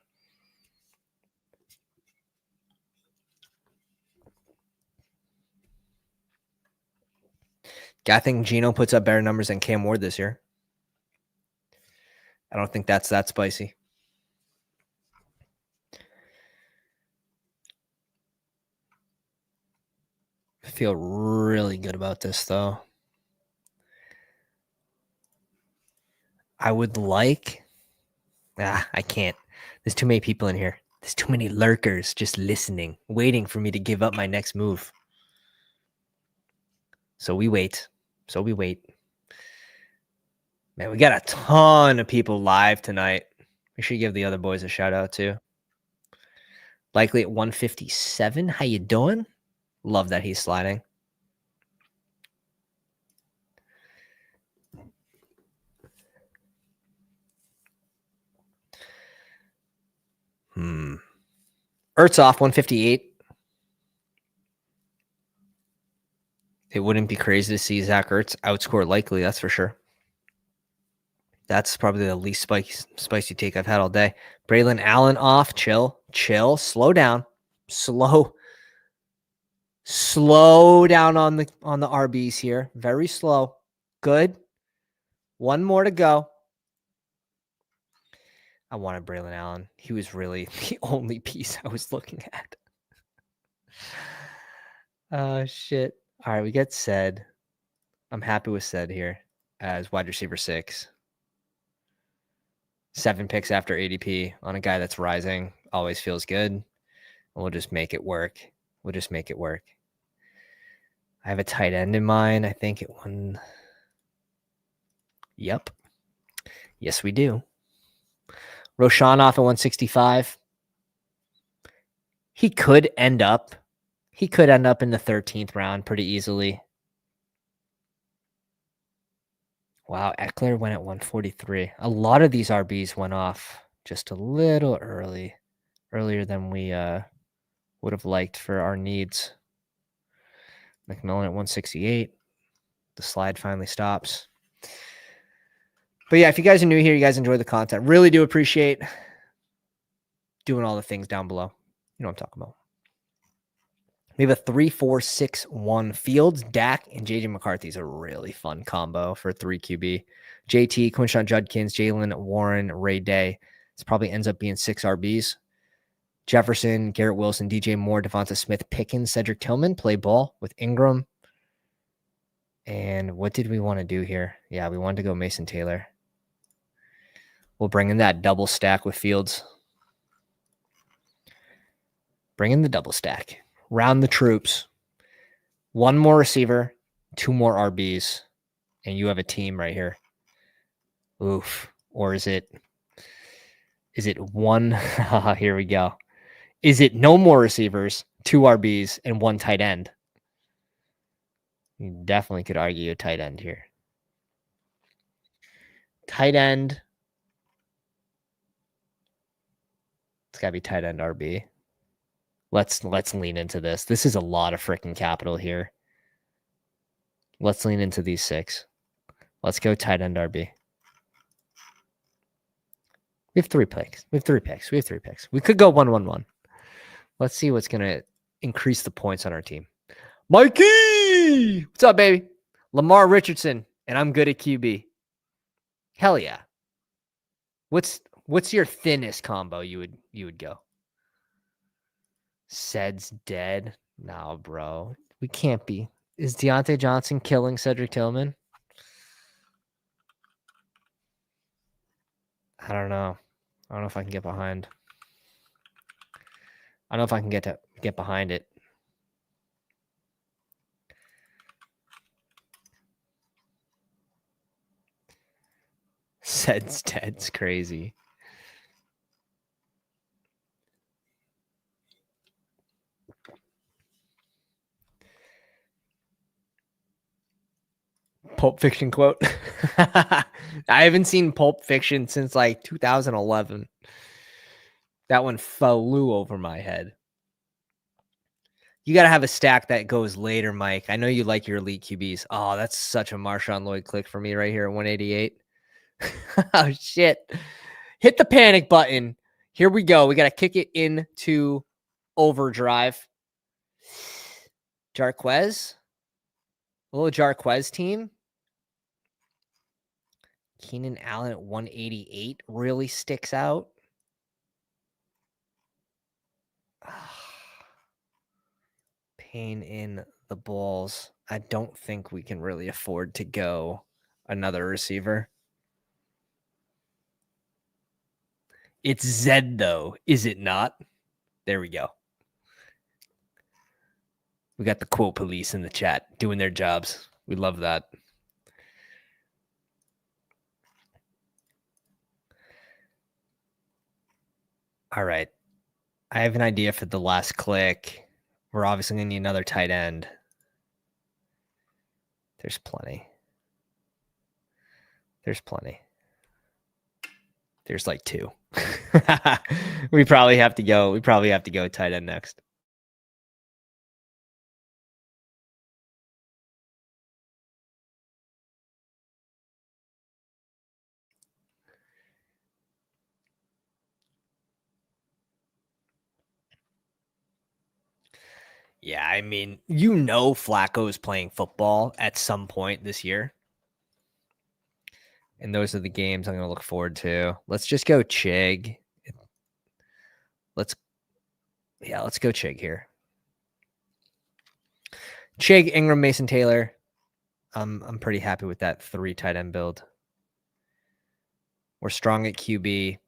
I think Gino puts up better numbers than Cam Ward this year. I don't think that's that spicy. I feel really good about this, though. I would like... I can't. There's too many people in here. There's too many lurkers just listening, waiting for me to give up my next move. So we wait. Man, we got a ton of people live tonight. We should give the other boys a shout out too. Likely at 157. How you doing? Love that he's sliding. Ertz off 158. It wouldn't be crazy to see Zach Ertz outscore likely, that's for sure. That's probably the least spicy take I've had all day. Braylon Allen off. Chill. Slow down. Slow down on the RBs here. Very slow. Good. One more to go. I wanted Braylon Allen. He was really the only piece I was looking at. Oh, shit. All right, we get Said. I'm happy with Said here as wide receiver 6. 7 picks after ADP on a guy that's rising. Always feels good. We'll just make it work. I have a tight end in mind. I think it won. Yep. Yes, we do. Roshan off at 165. He could end up in the 13th round pretty easily. Wow, Eckler went at 143. A lot of these RBs went off just a little earlier than we would have liked for our needs. McMillan at 168. The slide finally stops. But yeah, if you guys are new here, you guys enjoy the content. Really do appreciate doing all the things down below. You know what I'm talking about. We have a 3-4-6-1 Fields, Dak, and JJ McCarthy is a really fun combo for 3 QB. JT, Quinshon Judkins, Jalen Warren, Ray Day. This probably ends up being 6 RBs. Jefferson, Garrett Wilson, DJ Moore, Devonta Smith, Pickens, Cedric Tillman play ball with Ingram. And what did we want to do here? Yeah, we wanted to go Mason Taylor. We'll bring in that double stack with Fields. Bring in the double stack. round the troops. One more receiver, 2 more RBs, and you have a team right here. Oof. Or is it one? Here we go. Is it no more receivers, 2 RBs, and 1 tight end? You definitely could argue a tight end here. Tight end. It's got to be tight end RB. Let's lean into this. This is a lot of freaking capital here. Let's lean into these 6. Let's go tight end RB. We have 3 picks. We have 3 picks. We could go 1-1-1. Let's see what's going to increase the points on our team. Mikey! What's up, baby? Lamar Richardson, and I'm good at QB. Hell yeah. What's your thinnest combo you would go? Ced's dead. No, bro. We can't be. Is Deontay Johnson killing Cedric Tillman? I don't know. I don't know if I can get behind. I don't know if I can get behind it. Ced's dead's crazy. Pulp Fiction quote. I haven't seen Pulp Fiction since like 2011. That one flew over my head. You got to have a stack that goes later, Mike. I know you like your elite QBs. Oh, that's such a Marshawn Lloyd click for me right here at 188. Oh, shit. Hit the panic button. Here we go. We got to kick it into overdrive. Jarquez. A little Jarquez team. Keenan Allen at 188 really sticks out. Pain in the balls. I don't think we can really afford to go another receiver. It's Zed, though, is it not? There we go. We got the quote police in the chat doing their jobs. We love that. All right. I have an idea for the last click. We're obviously going to need another tight end. There's plenty. There's plenty. There's like 2. We probably have to go tight end next. Yeah, I mean, Flacco is playing football at some point this year. And those are the games I'm going to look forward to. Let's just go Chig. Let's go Chig here. Chig, Ingram, Mason Taylor. I'm pretty happy with that 3 tight end build. We're strong at QB.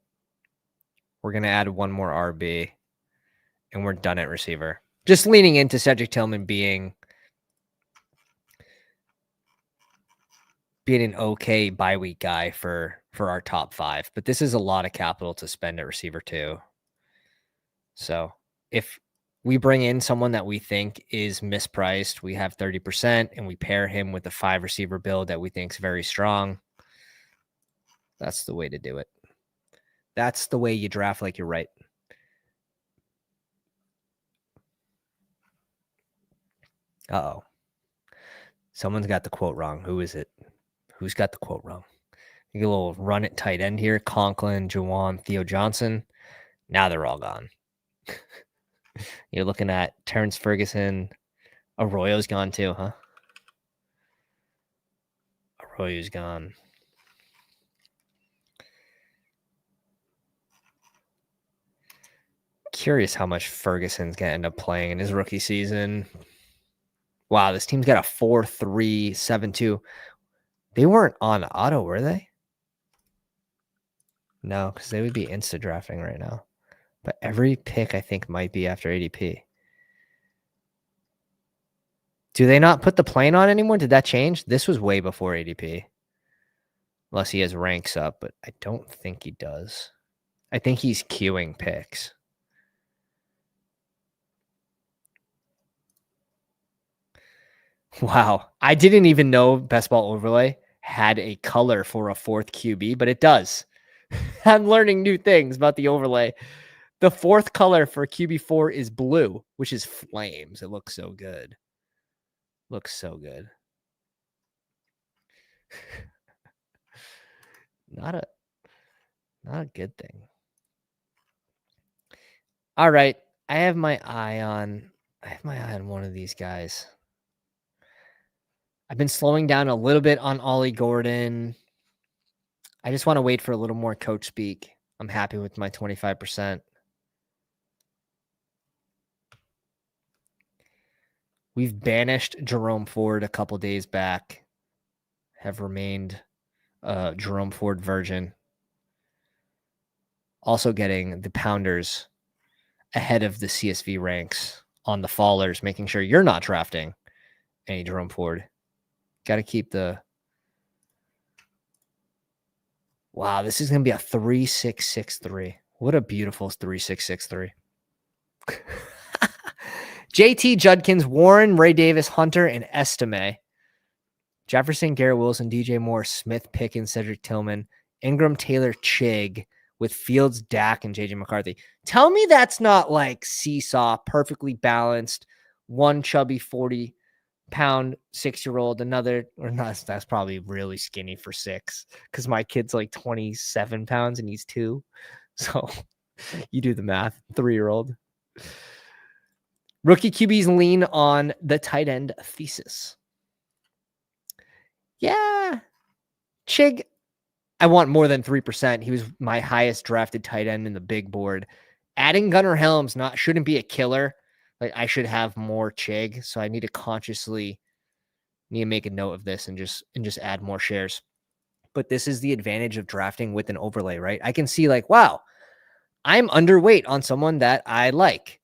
We're going to add 1 more RB. And we're done at receiver. Just leaning into Cedric Tillman being an okay bye week guy for our top 5. But this is a lot of capital to spend at receiver too. So if we bring in someone that we think is mispriced, we have 30%, and we pair him with a 5 receiver build that we think is very strong, that's the way to do it. That's the way you draft like you're right. Uh-oh. Someone's got the quote wrong. Who is it? Who's got the quote wrong? You get a little run at tight end here. Conklin, Juwan, Theo Johnson. Now they're all gone. You're looking at Terrence Ferguson. Arroyo's gone too, huh? Arroyo's gone. Curious how much Ferguson's going to end up playing in his rookie season. Wow, this team's got a 4-3-7-2. They weren't on auto, were they? No, because they would be insta drafting right now. But every pick, I think, might be after ADP. Do they not put the plane on anymore? Did that change? This was way before ADP. Unless he has ranks up, but I don't think he does. I think he's queuing picks. Wow. I didn't even know Best Ball Overlay had a color for a fourth QB, but it does. I'm learning new things about the overlay. The fourth color for QB4 is blue, which is flames. It looks so good. Looks so good. Not a good thing. All right. I have my eye on one of these guys. I've been slowing down a little bit on Ollie Gordon. I just want to wait for a little more coach speak. I'm happy with my 25%. We've banished Jerome Ford a couple days back. Have remained Jerome Ford virgin. Also getting the Pounders ahead of the CSV ranks on the fallers, making sure you're not drafting any Jerome Ford. Got to keep the... Wow, this is going to be a 3-6-6-3. What a beautiful 3-6-6-3. JT, Judkins, Warren, Ray Davis, Hunter, and Estime. Jefferson, Garrett Wilson, DJ Moore, Smith, Pickens, Cedric Tillman, Ingram, Taylor, Chig, with Fields, Dak, and JJ McCarthy. Tell me that's not like seesaw, perfectly balanced, one chubby 40-pound 6-year-old, another, or not, that's probably really skinny for 6, because my kid's like 27 pounds and he's 2. So you do the math, 3-year-old. Rookie QBs lean on the tight end thesis. Yeah. Chig, I want more than 3%. He was my highest drafted tight end in the big board. Adding Gunnar Helms shouldn't be a killer. Like, I should have more Chig, so I need to consciously make a note of this and just add more shares. But this is the advantage of drafting with an overlay, right? I can see like, wow, I'm underweight on someone that I like.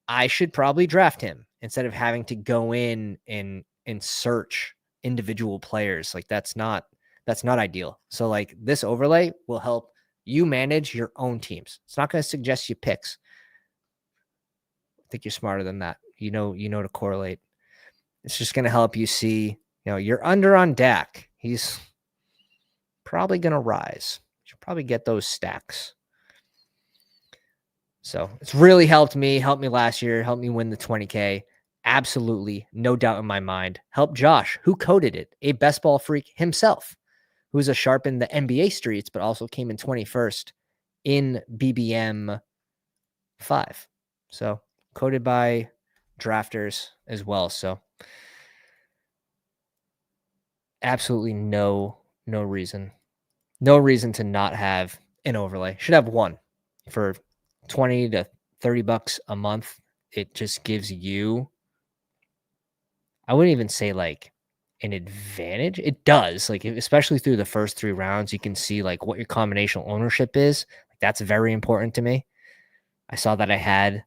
I should probably draft him instead of having to go in and search individual players. Like that's not ideal. So like this overlay will help you manage your own teams. It's not going to suggest you picks. I think you're smarter than that. You know to correlate. It's just going to help you see, you're under on Dak. He's probably going to rise. You should probably get those stacks. So it's really helped me last year, helped me win the 20K. Absolutely. No doubt in my mind. Helped Josh, who coded it, a best ball freak himself, who's a sharp in the NBA streets, but also came in 21st in BBM 5. So coded by drafters as well. So absolutely no reason to not have an overlay. Should have one for $20 to $30 a month. It just gives you, I wouldn't even say like an advantage. It does, like, especially through the first 3 rounds, you can see like what your combinational ownership is. Like, that's very important to me. I saw that I had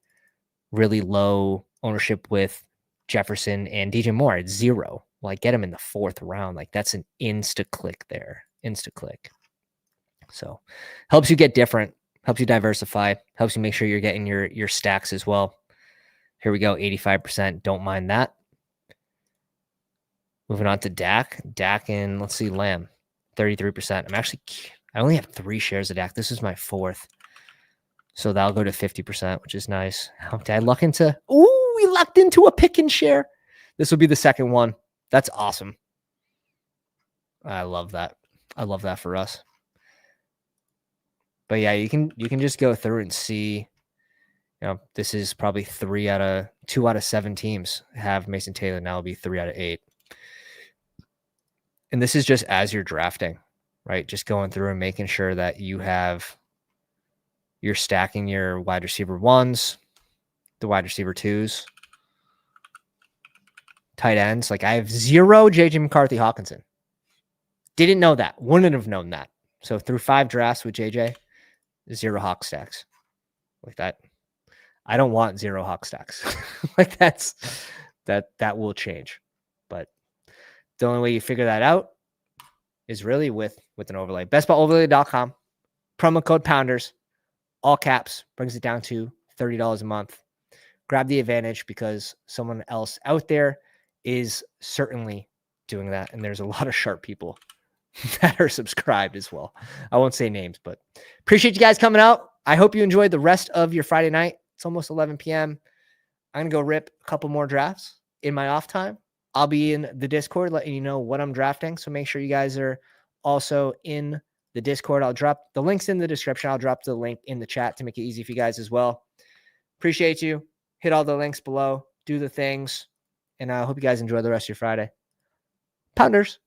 really low ownership with Jefferson and DJ Moore at 0. Well, I get him in the 4th round. Like, that's an insta click there. Insta click. So helps you get different, helps you diversify, helps you make sure you're getting your stacks as well. Here we go, 85%. Don't mind that. Moving on to Dak. Dak and let's see, Lamb, 33%. I only have 3 shares of Dak. This is my 4th. So that'll go to 50%, which is nice. How did I luck into? Ooh, we lucked into a Pickens share. This will be the 2nd one. That's awesome. I love that. I love that for us. But yeah, you can just go through and see, this is probably 2 out of 7 teams have Mason Taylor. Now it'll be 3 out of 8. And this is just as you're drafting, right? Just going through and making sure that you're stacking your wide receiver 1s, the wide receiver 2s, tight ends. Like, I have 0 JJ McCarthy Hawkinson. Didn't know that. Wouldn't have known that. So through 5 drafts with JJ, 0 Hawk stacks. Like that. I don't want 0 Hawk stacks. Like, that's that will change. But the only way you figure that out is really with an overlay. Bestballoverlay.com, promo code Pounders, all caps, brings it down to $30 a month. Grab the advantage because someone else out there is certainly doing that. And there's a lot of sharp people that are subscribed as well. I won't say names, but appreciate you guys coming out. I hope you enjoyed the rest of your Friday night. It's almost 11 p.m. I'm going to go rip a couple more drafts in my off time. I'll be in the Discord letting you know what I'm drafting. So make sure you guys are also in the Discord. I'll drop the links in the description. I'll drop the link in the chat to make it easy for you guys as well. Appreciate you. Hit all the links below. Do the things. And I hope you guys enjoy the rest of your Friday. Pounders.